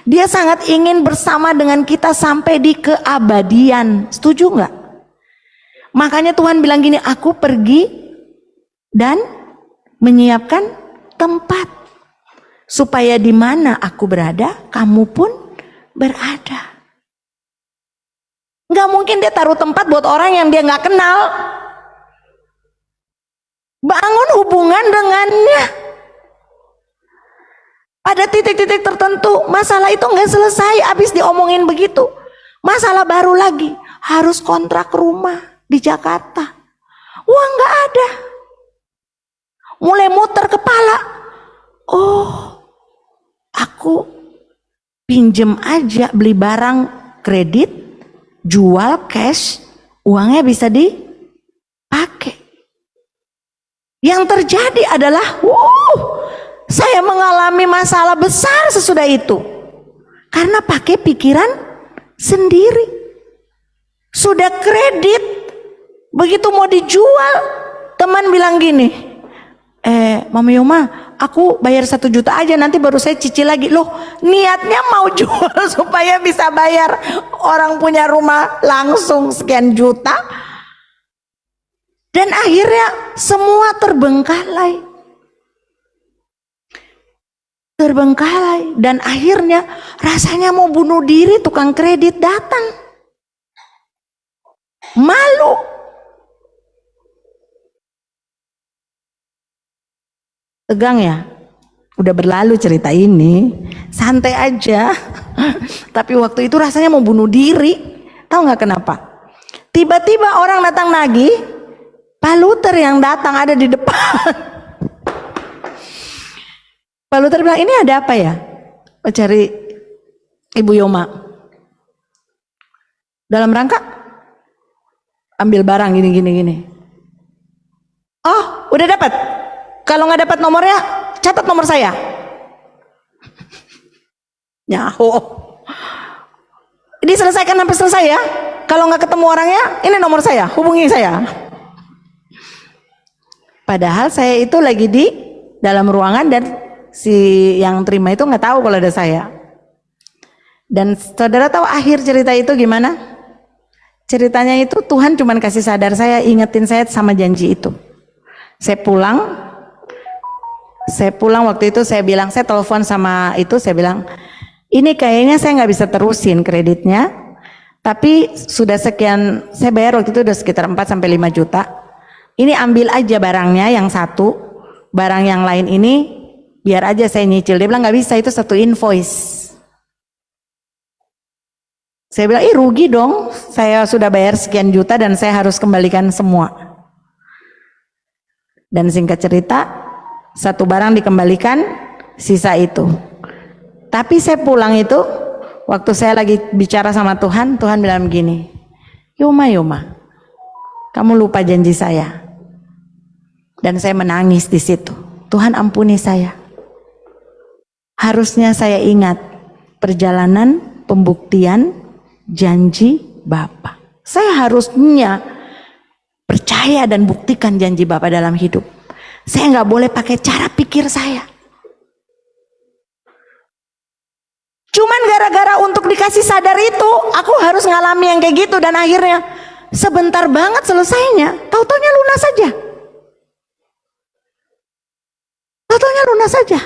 Dia sangat ingin bersama dengan kita sampai di keabadian. Setuju nggak? Makanya Tuhan bilang gini, aku pergi dan menyiapkan tempat supaya di mana aku berada, kamu pun berada. Nggak mungkin dia taruh tempat buat orang yang dia nggak kenal. Bangun hubungan dengannya. Pada titik-titik tertentu masalah itu nggak selesai, habis diomongin begitu. Masalah baru lagi, harus kontrak rumah di Jakarta. Uang nggak ada. Mulai muter kepala. Oh, aku pinjem aja beli barang kredit, jual cash, uangnya bisa dipakai. Yang terjadi adalah, saya mengalami masalah besar sesudah itu. Karena pakai pikiran sendiri. Sudah kredit, begitu mau dijual, teman bilang gini, Mama Yoma, aku bayar 1 juta aja, nanti baru saya cicil lagi. Loh, niatnya mau jual supaya bisa bayar orang punya rumah langsung sekian juta. Dan akhirnya semua terbengkalai. Dan akhirnya rasanya mau bunuh diri, tukang kredit datang. Malu. Tegang ya? Udah berlalu cerita ini, santai aja. Tapi waktu itu rasanya mau bunuh diri. Tahu nggak kenapa? Tiba-tiba orang datang nagih, Pak Luther yang datang ada di depan. Pak Luther bilang, ini ada apa ya? Cari Ibu Yoma. Dalam rangka ambil barang gini. Oh, udah dapat? Kalau nggak dapat nomornya, catat nomor saya. Nyaho. Diselesaikan sampai selesai ya. Kalau nggak ketemu orangnya, ini nomor saya, hubungi saya. Padahal saya itu lagi di dalam ruangan dan si yang terima itu nggak tahu kalau ada saya. Dan saudara tahu akhir cerita itu gimana? Ceritanya itu Tuhan cuma kasih sadar saya, ingetin saya sama janji itu. Saya pulang waktu itu saya bilang, saya telepon sama itu, saya bilang, ini kayaknya saya nggak bisa terusin kreditnya, tapi sudah sekian, saya bayar waktu itu udah sekitar 4-5 juta. Ini ambil aja barangnya yang satu, barang yang lain ini biar aja saya nyicil. Dia bilang nggak bisa, itu satu invoice. Saya bilang, rugi dong, saya sudah bayar sekian juta dan saya harus kembalikan semua. Dan singkat cerita, satu barang dikembalikan, sisa itu. Tapi saya pulang itu, waktu saya lagi bicara sama Tuhan, Tuhan bilang begini, Yoma, kamu lupa janji saya. Dan saya menangis di situ. Tuhan ampuni saya. Harusnya saya ingat perjalanan pembuktian janji Bapa. Saya harusnya percaya dan buktikan janji Bapa dalam hidup. Saya nggak boleh pakai cara pikir saya. Cuman gara-gara untuk dikasih sadar itu, aku harus ngalami yang kayak gitu dan akhirnya sebentar banget selesainya. Tahu-taunya lunas saja. Tahu-taunya lunas saja.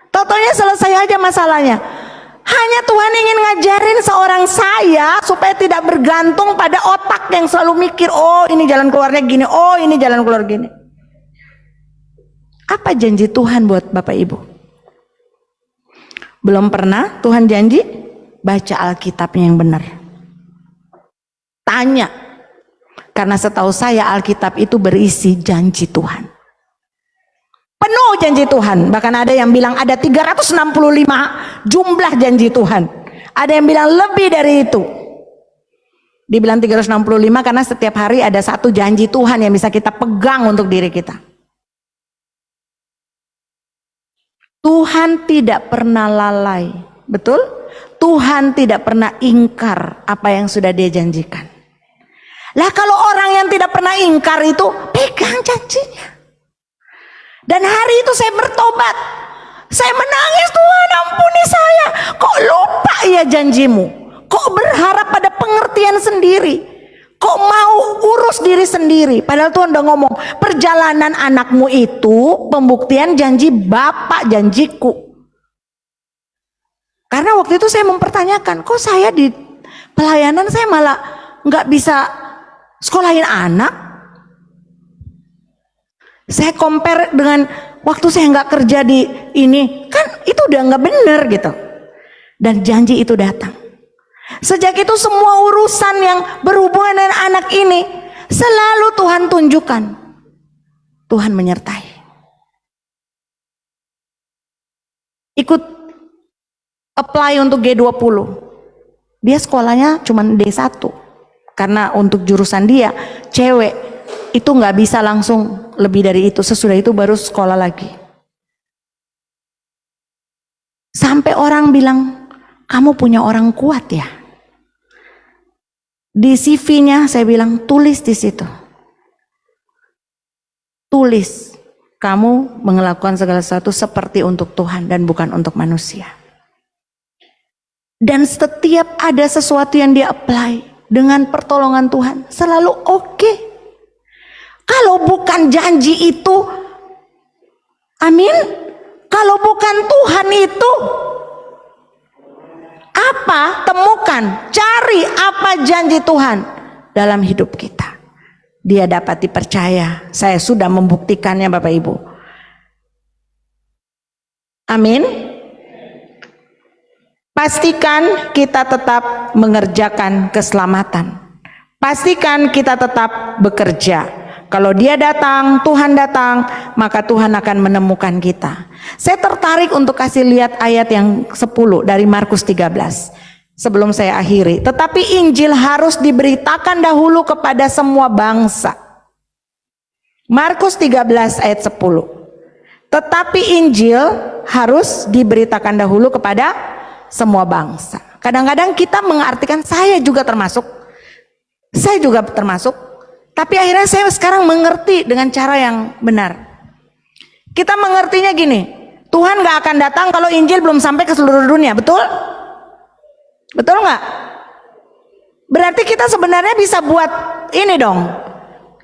Tahu-taunya selesai aja masalahnya. Hanya Tuhan ingin ngajarin seorang saya supaya tidak bergantung pada otak yang selalu mikir, oh ini jalan keluarnya gini, oh ini jalan keluar gini. Apa janji Tuhan buat Bapak Ibu? Belum pernah Tuhan janji, baca Alkitabnya yang benar. Tanya, karena setahu saya Alkitab itu berisi janji Tuhan. Penuh janji Tuhan, bahkan ada yang bilang ada 365 jumlah janji Tuhan. Ada yang bilang lebih dari itu. Dibilang 365 karena setiap hari ada satu janji Tuhan yang bisa kita pegang untuk diri kita. Tuhan tidak pernah lalai, betul? Tuhan tidak pernah ingkar apa yang sudah Dia janjikan. Lah kalau orang yang tidak pernah ingkar itu pegang janjinya. Dan hari itu saya bertobat. Saya menangis, Tuhan ampuni saya. Kok lupa ya janjimu? Kok berharap pada pengertian sendiri? Kok mau urus diri sendiri? Padahal Tuhan udah ngomong, perjalanan anakmu itu pembuktian janji Bapak, janjiku. Karena waktu itu saya mempertanyakan, kok saya di pelayanan saya malah nggak bisa sekolahin anak? Saya compare dengan waktu saya nggak kerja di ini, kan itu udah nggak bener gitu. Dan janji itu datang. Sejak itu semua urusan yang berhubungan dengan anak ini selalu Tuhan tunjukkan. Tuhan menyertai. Ikut apply untuk G20. Dia sekolahnya cuma D1. Karena untuk jurusan dia cewek. Itu nggak bisa langsung lebih dari itu, sesudah itu baru sekolah lagi. Sampai orang bilang, kamu punya orang kuat ya? Di CV-nya saya bilang, tulis di situ. Tulis, kamu melakukan segala sesuatu seperti untuk Tuhan dan bukan untuk manusia. Dan setiap ada sesuatu yang dia apply dengan pertolongan Tuhan, selalu oke. Kalau bukan janji itu, amin. Kalau bukan Tuhan itu, apa? Temukan, cari apa janji Tuhan dalam hidup kita. Dia dapat dipercaya. Saya sudah membuktikannya Bapak Ibu. Amin. Pastikan kita tetap mengerjakan keselamatan. Pastikan kita tetap bekerja. Kalau Dia datang, Tuhan datang, maka Tuhan akan menemukan kita. Saya tertarik untuk kasih lihat ayat yang 10 dari Markus 13. Sebelum saya akhiri, tetapi Injil harus diberitakan dahulu kepada semua bangsa. Markus 13 ayat 10. Tetapi Injil harus diberitakan dahulu kepada semua bangsa. Kadang-kadang kita mengartikan saya juga termasuk, tapi akhirnya saya sekarang mengerti dengan cara yang benar. Kita mengertinya gini, Tuhan gak akan datang kalau Injil belum sampai ke seluruh dunia, betul? Betul gak? Berarti kita sebenarnya bisa buat ini dong.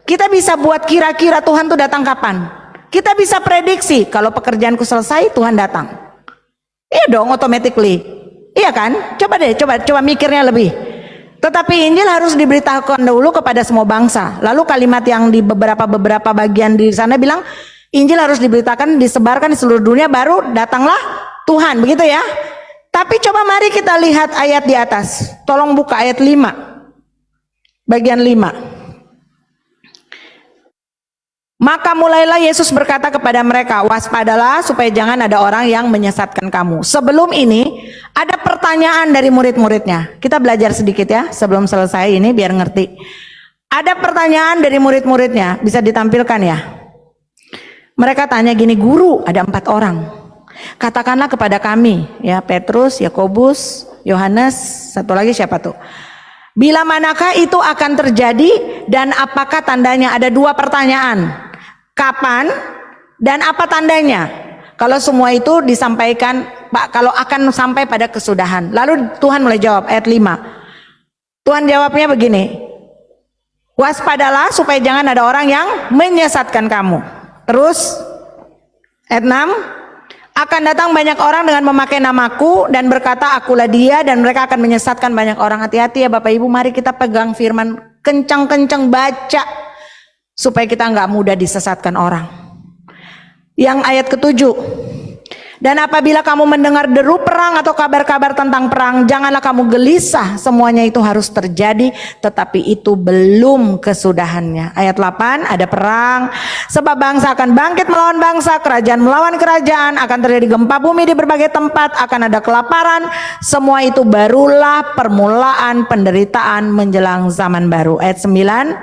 Kita bisa buat kira-kira Tuhan tuh datang kapan. Kita bisa prediksi kalau pekerjaanku selesai Tuhan datang. Iya dong, automatically. Iya kan? Coba deh, coba mikirnya lebih. Tetapi Injil harus diberitakan dahulu kepada semua bangsa. Lalu kalimat yang di beberapa bagian di sana bilang Injil harus diberitakan, disebarkan di seluruh dunia, baru datanglah Tuhan, begitu ya. Tapi coba mari kita lihat ayat di atas. Tolong buka ayat 5. Bagian 5. Maka mulailah Yesus berkata kepada mereka, waspadalah supaya jangan ada orang yang menyesatkan kamu. Sebelum ini ada pertanyaan dari murid-muridnya. Kita belajar sedikit ya sebelum selesai ini biar ngerti. Ada pertanyaan dari murid-muridnya, bisa ditampilkan ya. Mereka tanya gini, guru, ada 4 orang. Katakanlah kepada kami, ya Petrus, Yakobus, Yohanes, satu lagi siapa tuh? Bila manakah itu akan terjadi dan apakah tandanya? Ada 2 pertanyaan. Kapan dan apa tandanya? Kalau semua itu disampaikan, Pak, kalau akan sampai pada kesudahan. Lalu Tuhan mulai jawab, ayat 5. Tuhan jawabnya begini, waspadalah supaya jangan ada orang yang menyesatkan kamu. Terus ayat 6, akan datang banyak orang dengan memakai namaku dan berkata akulah dia, dan mereka akan menyesatkan banyak orang. Hati-hati ya Bapak Ibu, mari kita pegang firman, kencang-kencang baca supaya kita nggak mudah disesatkan orang. Yang ayat ke-7, dan apabila kamu mendengar deru perang atau kabar-kabar tentang perang, janganlah kamu gelisah, semuanya itu harus terjadi, tetapi itu belum kesudahannya. Ayat 8, ada perang, sebab bangsa akan bangkit melawan bangsa, kerajaan melawan kerajaan, akan terjadi gempa bumi di berbagai tempat, akan ada kelaparan. Semua itu barulah permulaan penderitaan menjelang zaman baru. Ayat 9,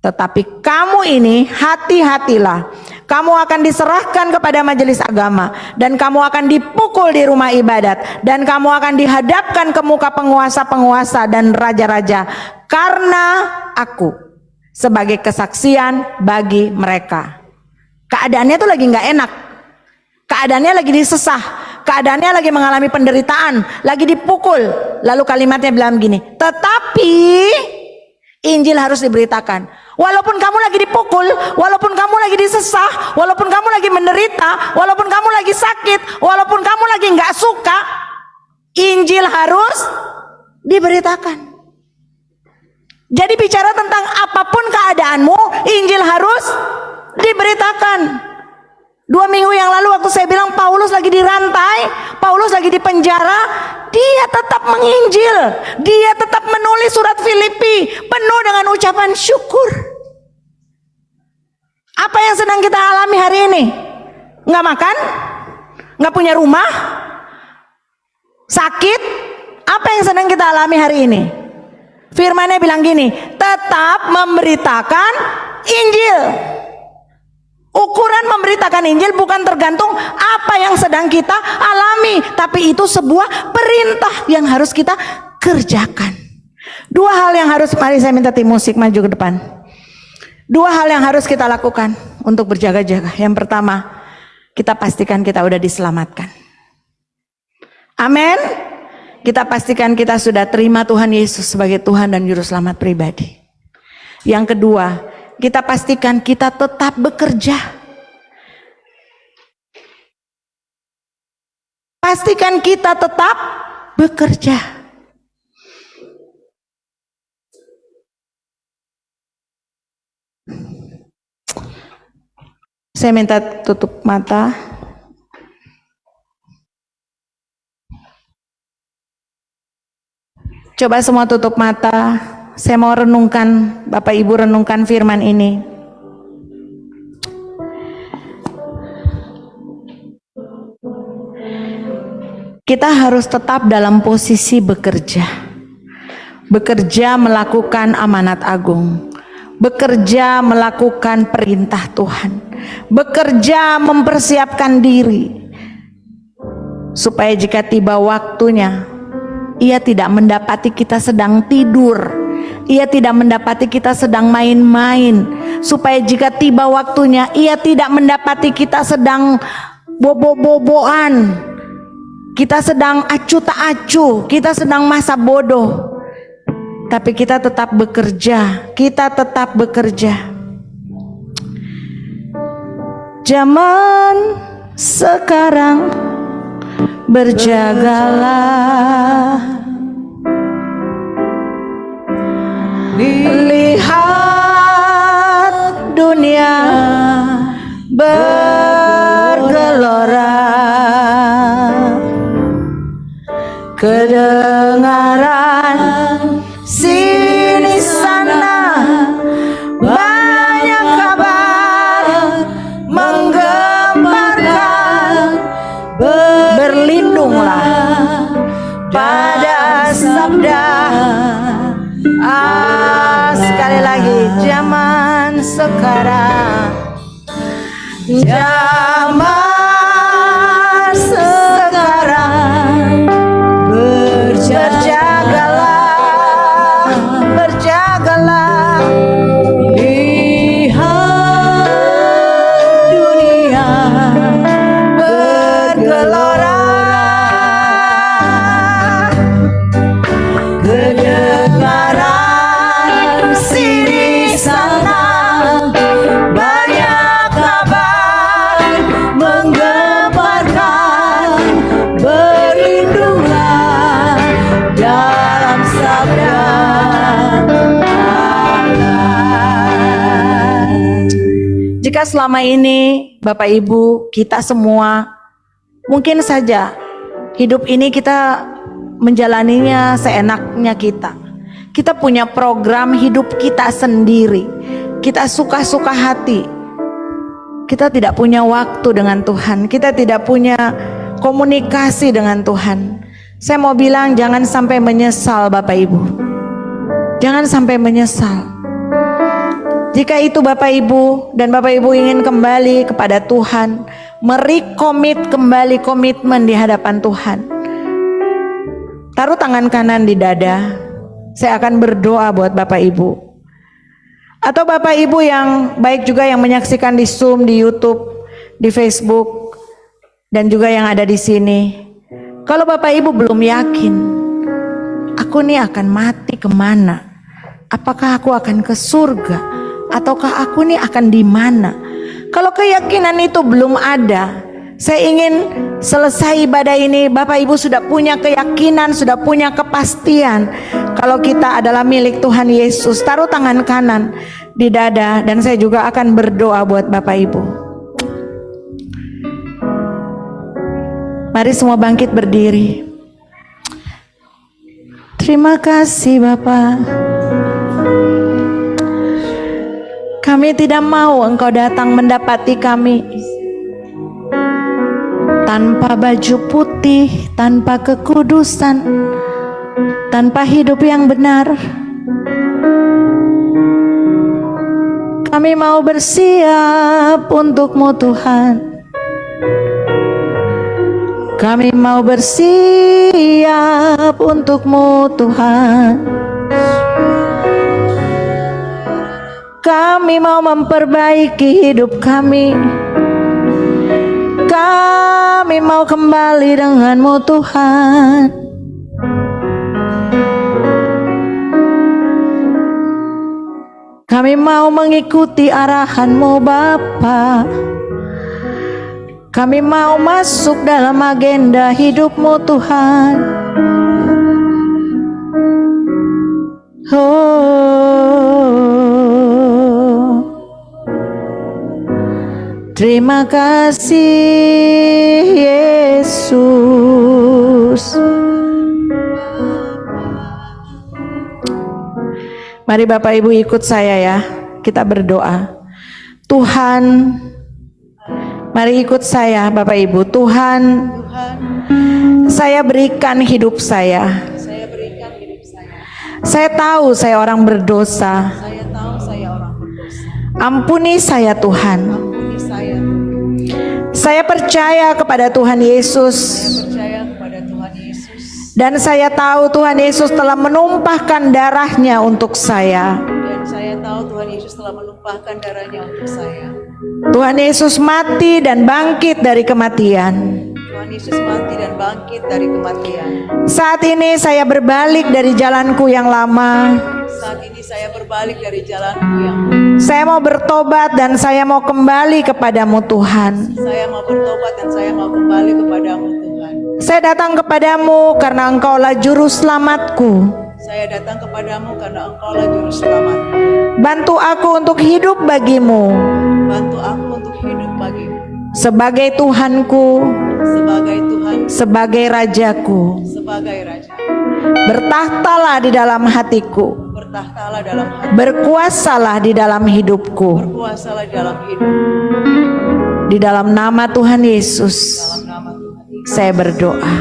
tetapi kamu ini hati-hatilah, kamu akan diserahkan kepada majelis agama, dan kamu akan dipukul di rumah ibadat, dan kamu akan dihadapkan ke muka penguasa-penguasa dan raja-raja karena aku sebagai kesaksian bagi mereka. Keadaannya tuh lagi nggak enak, keadaannya lagi disesah, keadaannya lagi mengalami penderitaan, lagi dipukul. Lalu kalimatnya bilang gini, tetapi Injil harus diberitakan. Walaupun kamu lagi dipukul, walaupun kamu lagi disesah, walaupun kamu lagi menderita, walaupun kamu lagi sakit, walaupun kamu lagi nggak suka, Injil harus diberitakan. Jadi bicara tentang apapun keadaanmu, Injil harus diberitakan. 2 minggu yang lalu waktu saya bilang Paulus lagi dirantai, Paulus lagi di penjara, dia tetap menginjil, dia tetap menulis surat Filipi penuh dengan ucapan syukur. Apa yang sedang kita alami hari ini? Nggak makan? Nggak punya rumah? Sakit? Apa yang sedang kita alami hari ini? Firman-Nya bilang gini, tetap memberitakan Injil. Ukuran memberitakan Injil bukan tergantung apa yang sedang kita alami, tapi itu sebuah perintah yang harus kita kerjakan. 2 hal yang harus, mari saya minta tim musik maju ke depan. 2 hal yang harus kita lakukan untuk berjaga-jaga. Yang pertama, kita pastikan kita udah diselamatkan. Amin. Kita pastikan kita sudah terima Tuhan Yesus sebagai Tuhan dan Juru Selamat pribadi. Yang kedua, kita pastikan kita tetap bekerja. Pastikan kita tetap bekerja. Saya minta tutup mata. Coba semua tutup mata. Saya mau renungkan, Bapak Ibu renungkan firman ini. Kita harus tetap dalam posisi bekerja. Bekerja melakukan amanat agung. bekerja melakukan perintah Tuhan, bekerja mempersiapkan diri, supaya jika tiba waktunya, ia tidak mendapati kita sedang tidur, ia tidak mendapati kita sedang main-main, supaya jika tiba waktunya, ia tidak mendapati kita sedang bobo-boboan, kita sedang acuh tak acuh, kita sedang masa bodoh. Tapi kita tetap bekerja, kita tetap bekerja. Zaman sekarang, berjagalah, lihat dunia bergelora, kedengaran sini sana banyak kabar menggemparkan. Berlindunglah pada sabda. Sekali lagi, zaman sekarang, zaman sekarang, berjagalah, berjagalah, lihat dunia bergelora, kedengaran sini sana banyak kabar menggemparkan. Berlindunglah dalam sabda Allah. Jika selama ini Bapak Ibu, kita semua mungkin saja hidup ini kita menjalaninya seenaknya kita. Kita punya program hidup kita sendiri. Kita suka-suka hati. Kita tidak punya waktu dengan Tuhan. Kita tidak punya komunikasi dengan Tuhan. Saya mau bilang, jangan sampai menyesal Bapak Ibu. Jangan sampai menyesal. Jika itu Bapak Ibu dan Bapak Ibu ingin kembali kepada Tuhan, merekomit kembali komitmen di hadapan Tuhan, taruh tangan kanan di dada. Saya akan berdoa buat Bapak Ibu. Atau Bapak Ibu yang baik juga yang menyaksikan di Zoom, di YouTube, di Facebook, dan juga yang ada di sini. Kalau Bapak Ibu belum yakin, aku nih akan mati kemana? Apakah aku akan ke surga? Ataukah aku nih akan di mana? Kalau keyakinan itu belum ada, saya ingin selesai ibadah ini, Bapak Ibu sudah punya keyakinan, sudah punya kepastian kalau kita adalah milik Tuhan Yesus. Taruh tangan kanan di dada dan saya juga akan berdoa buat Bapak Ibu. Mari semua bangkit berdiri. Terima kasih Bapa. Kami tidak mau Engkau datang mendapati kami tanpa baju putih, tanpa kekudusan, tanpa hidup yang benar. Kami mau bersiap untuk-Mu Tuhan. Kami mau bersiap untuk-Mu Tuhan. Kami mau memperbaiki hidup kami. Kami mau kembali dengan-Mu Tuhan. Kami mau mengikuti arahan-Mu Bapa. Kami mau masuk dalam agenda hidup-Mu Tuhan. Terima kasih Yesus. Mari Bapak Ibu ikut saya ya. Kita berdoa. Tuhan, mari ikut saya Bapak Ibu. Tuhan, saya berikan hidup saya. Saya tahu saya orang berdosa. Ampuni saya Tuhan. Ampuni saya. Saya percaya kepada Tuhan Yesus. Saya percaya kepada Tuhan Yesus. Dan saya tahu Tuhan Yesus telah menumpahkan darahnya untuk saya. Dan saya tahu Tuhan Yesus telah menumpahkan darahnya untuk saya. Tuhan Yesus mati dan bangkit dari kematian. Tuhan Yesus mati dan bangkit dari kematian. Saat ini saya berbalik dari jalanku yang lama. Saat ini saya berbalik dari jalanku yang Saya mau bertobat dan saya mau kembali kepadamu Tuhan. saya mau bertobat dan saya mau kembali kepadamu Tuhan. Saya datang kepadamu karena Engkaulah juru selamatku. Saya datang kepadamu karena Engkaulah juru selamatku. Bantu aku untuk hidup bagimu Bantu aku untuk hidup bagimu sebagai Tuhanku, sebagai Tuhan, sebagai Rajaku. sebagai Raja. Bertahtalah di dalam hatiku, Bertahtalah dalam hati, berkuasalah di dalam hidupku. berkuasalah dalam hidup. Di dalam nama Tuhan Yesus, Dalam nama Tuhan Yesus. saya berdoa.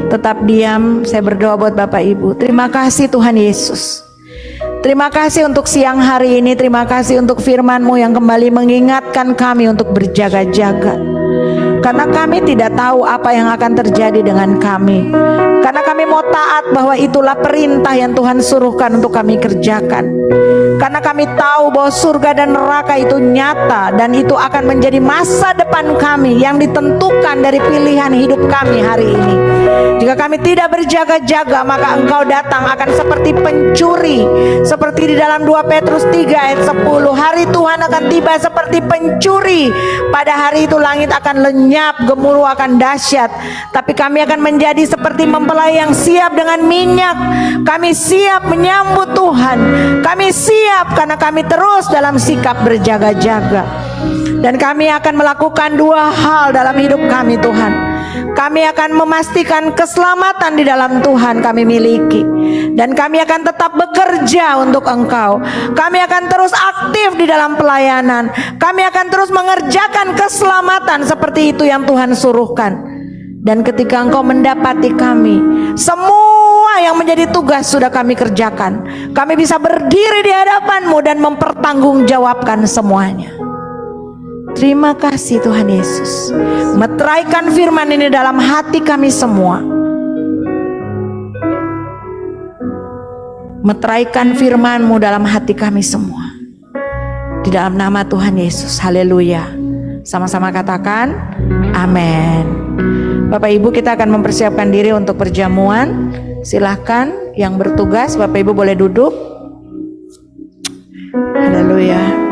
Tetap diam, saya berdoa buat Bapak Ibu. Terima kasih Tuhan Yesus. Terima kasih untuk siang hari ini. Terima kasih untuk firman-Mu yang kembali mengingatkan kami untuk berjaga-jaga. Karena kami tidak tahu apa yang akan terjadi dengan kami. Karena kami mau taat bahwa itulah perintah yang Tuhan suruhkan untuk kami kerjakan. Karena kami tahu bahwa surga dan neraka itu nyata dan itu akan menjadi masa depan kami yang ditentukan dari pilihan hidup kami hari ini. Jika kami tidak berjaga-jaga, maka Engkau datang akan seperti pencuri. Seperti di dalam 2 Petrus 3 ayat 10, hari Tuhan akan tiba seperti pencuri. Pada hari itu langit akan lenyap, gemuruh akan dahsyat. Tapi kami akan menjadi seperti mempelai yang siap dengan minyak. Kami siap menyambut Tuhan. Kami siap karena kami terus dalam sikap berjaga-jaga. Dan kami akan melakukan 2 hal dalam hidup kami Tuhan. Kami akan memastikan keselamatan di dalam Tuhan kami miliki. Dan kami akan tetap bekerja untuk Engkau. Kami akan terus aktif di dalam pelayanan. Kami akan terus mengerjakan keselamatan seperti itu yang Tuhan suruhkan. Dan ketika Engkau mendapati kami, semua yang menjadi tugas sudah kami kerjakan. Kami bisa berdiri di hadapan-Mu dan mempertanggungjawabkan semuanya. Terima kasih Tuhan Yesus. Meteraikan firman ini dalam hati kami semua. Meteraikan firman-Mu dalam hati kami semua. Di dalam nama Tuhan Yesus. Haleluya. Sama-sama katakan amin. Bapak Ibu, kita akan mempersiapkan diri untuk perjamuan. Silahkan yang bertugas, Bapak Ibu boleh duduk. Haleluya.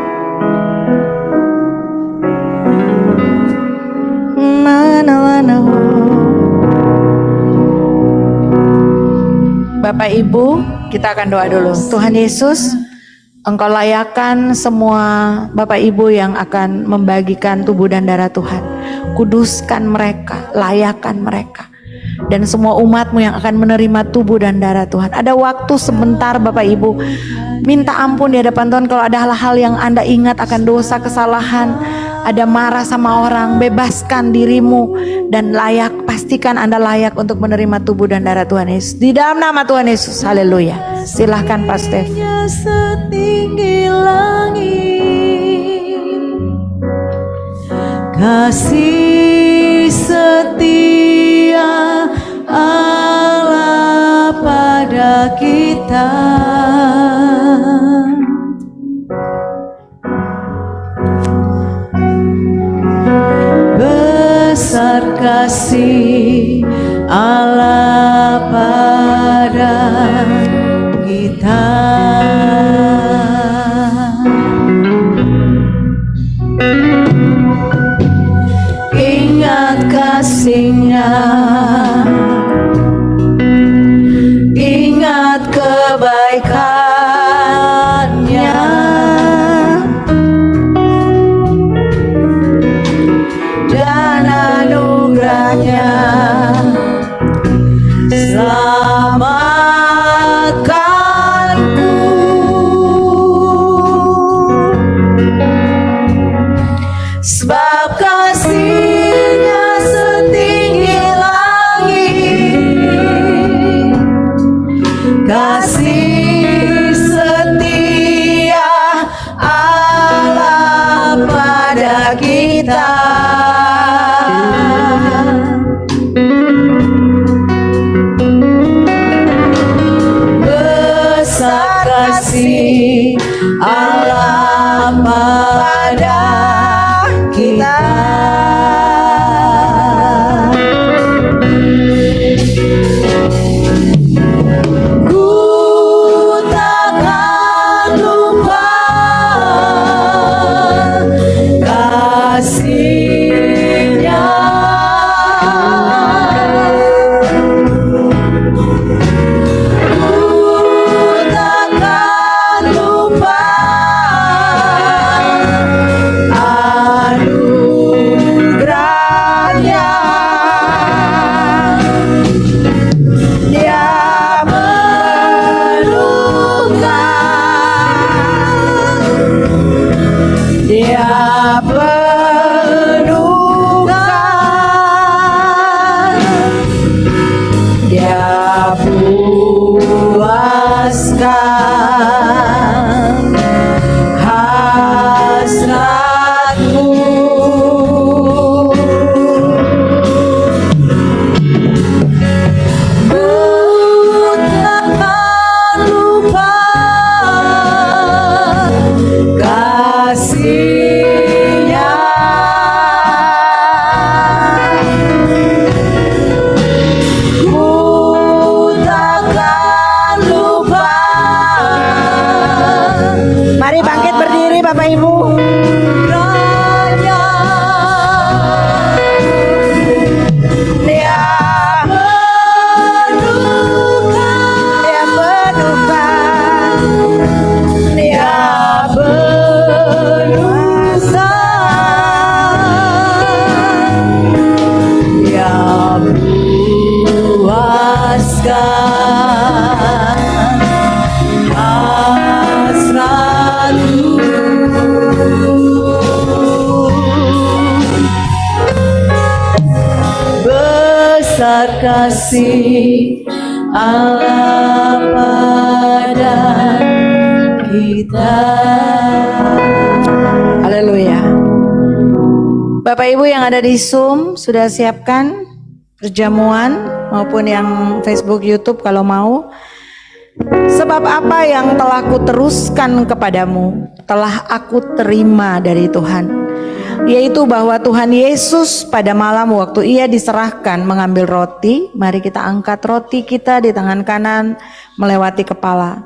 Bapak Ibu, kita akan doa dulu. Tuhan Yesus, Engkau layakkan semua Bapak Ibu yang akan membagikan tubuh dan darah Tuhan. Kuduskan mereka, layakkan mereka. Dan semua umat-Mu yang akan menerima tubuh dan darah Tuhan. Ada waktu sebentar Bapak Ibu, minta ampun di hadapan Tuhan. Kalau ada hal-hal yang Anda ingat akan dosa, kesalahan, ada marah sama orang, bebaskan dirimu dan layak, pastikan Anda layak untuk menerima tubuh dan darah Tuhan Yesus. Di dalam nama Tuhan Yesus, haleluya. Silahkan Pak Stef. Setinggi langit, kasih setia Allah pada kita. Besar kasih Allah pada kita. Ingat kasih-Nya, ingat kebaikan-Nya, dan anugerah-Nya. Selamatkanku, sebab kasih-Nya setinggi langit, kasih kasih Allah pada kita. Ku takkan lupa kasih-Nya. Dia penuhkan, Dia puaskan hasratku. Ku takkan lupa kasih-Nya. Ku takkan lupa. Mari bangkit berdiri Bapak Ibu. Raya. Dia penuhkan, Dia penuhkan, Dia puaskan hasratku. Besar kasih Allah pada kita. Haleluya. Bapak Ibu yang ada di Zoom sudah siapkan perjamuan maupun yang Facebook YouTube kalau mau. Sebab apa yang telah kuteruskan kepadamu telah aku terima dari Tuhan, yaitu bahwa Tuhan Yesus pada malam waktu Ia diserahkan mengambil roti. Mari kita angkat roti kita di tangan kanan melewati kepala.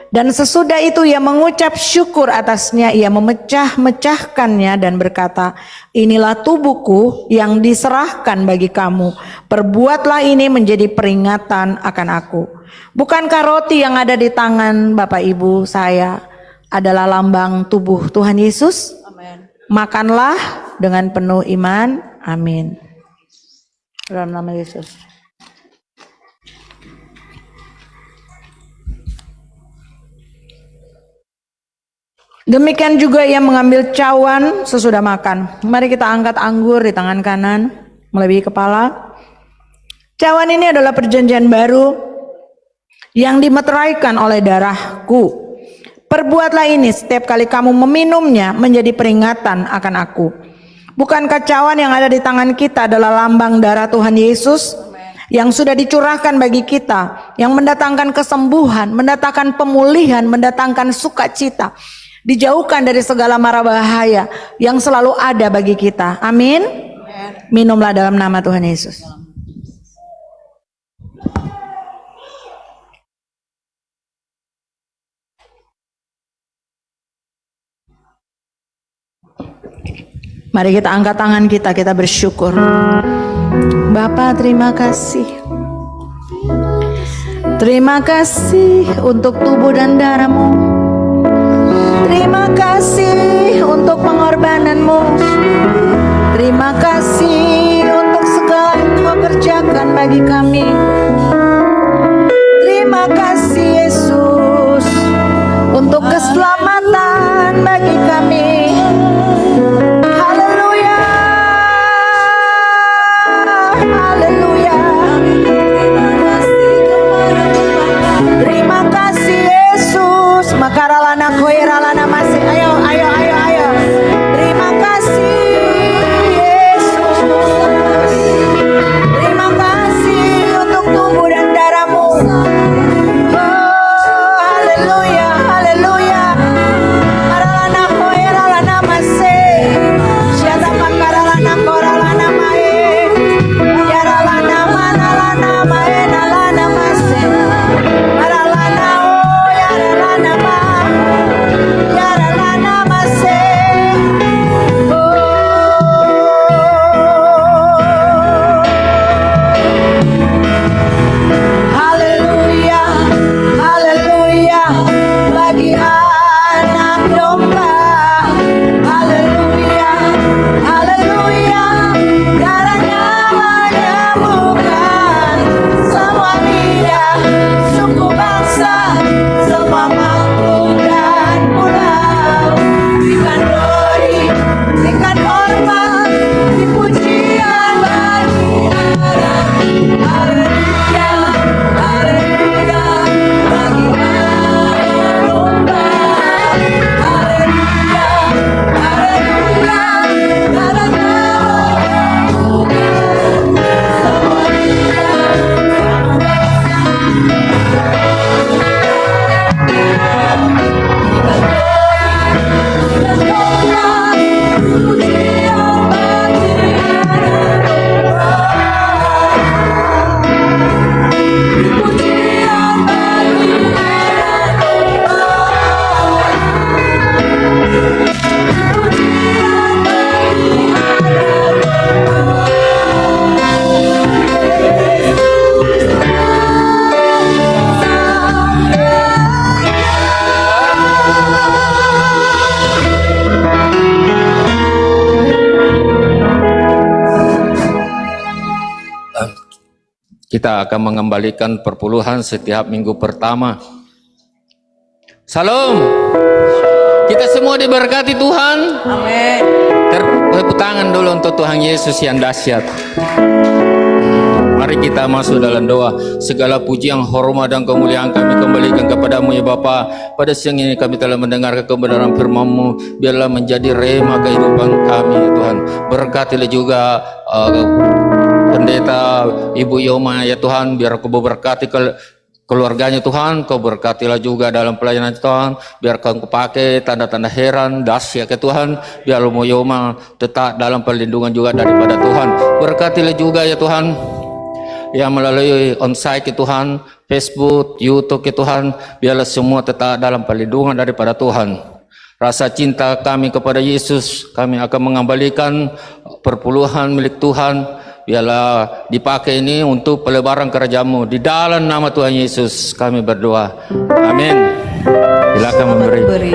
Dan sesudah itu Ia mengucap syukur atasnya, Ia memecah-mecahkannya dan berkata, inilah tubuhku yang diserahkan bagi kamu. Perbuatlah ini menjadi peringatan akan aku. Bukankah roti yang ada di tangan Bapak Ibu saya adalah lambang tubuh Tuhan Yesus? Amin. Makanlah dengan penuh iman. Amin. Dalam nama Yesus. Demikian juga Ia mengambil cawan sesudah makan. Mari kita angkat anggur di tangan kanan melebihi kepala. Cawan ini adalah perjanjian baru yang dimeteraikan oleh darahku. Perbuatlah ini setiap kali kamu meminumnya menjadi peringatan akan aku. Bukankah cawan yang ada di tangan kita adalah lambang darah Tuhan Yesus yang sudah dicurahkan bagi kita, yang mendatangkan kesembuhan, mendatangkan pemulihan, mendatangkan sukacita, dijauhkan dari segala mara bahaya yang selalu ada bagi kita. Amin. Minumlah dalam nama Tuhan Yesus. Mari kita angkat tangan kita bersyukur. Bapa, terima kasih. Terima kasih untuk tubuh dan darah-Mu. Terima kasih untuk pengorbanan-Mu. Terima kasih untuk segala yang Kau kerjakan bagi kami. Terima kasih Yesus untuk keselamatan bagi kami. Haleluya. Haleluya. Terima kasih Yesus. Makaralana koiralana masih. Ayo. Terima kasih Yesus. Terima kasih untuk Kita akan mengembalikan perpuluhan setiap minggu pertama. Salam. Kita semua diberkati Tuhan. Amin. Tepuk tangan dulu untuk Tuhan Yesus yang dahsyat. Mari kita masuk dalam doa. Segala pujian, hormat dan kemuliaan kami kembalikan kepadamu ya Bapa. Pada siang ini kami telah mendengar kebenaran firman-Mu. Biarlah menjadi rema kehidupan kami ya Tuhan. Berkatilah juga pendeta Ibu Yoma ya Tuhan. Biar Kau berkati keluarganya Tuhan, Kau berkatilah juga dalam pelayanan Tuhan. Biar Kau pakai tanda-tanda heran, dahsyat ke Tuhan. Biar Yoma tetap dalam perlindungan juga daripada Tuhan. Berkatilah juga ya Tuhan, yang melalui onsite ke Tuhan, Facebook, YouTube ke Tuhan. Biarlah semua tetap dalam perlindungan daripada Tuhan. Rasa cinta kami kepada Yesus, kami akan mengembalikan perpuluhan milik Tuhan. Biarlah dipakai ini untuk pelebaran kerajaan-Mu. Di dalam nama Tuhan Yesus kami berdoa. Amin. Silakan memberi.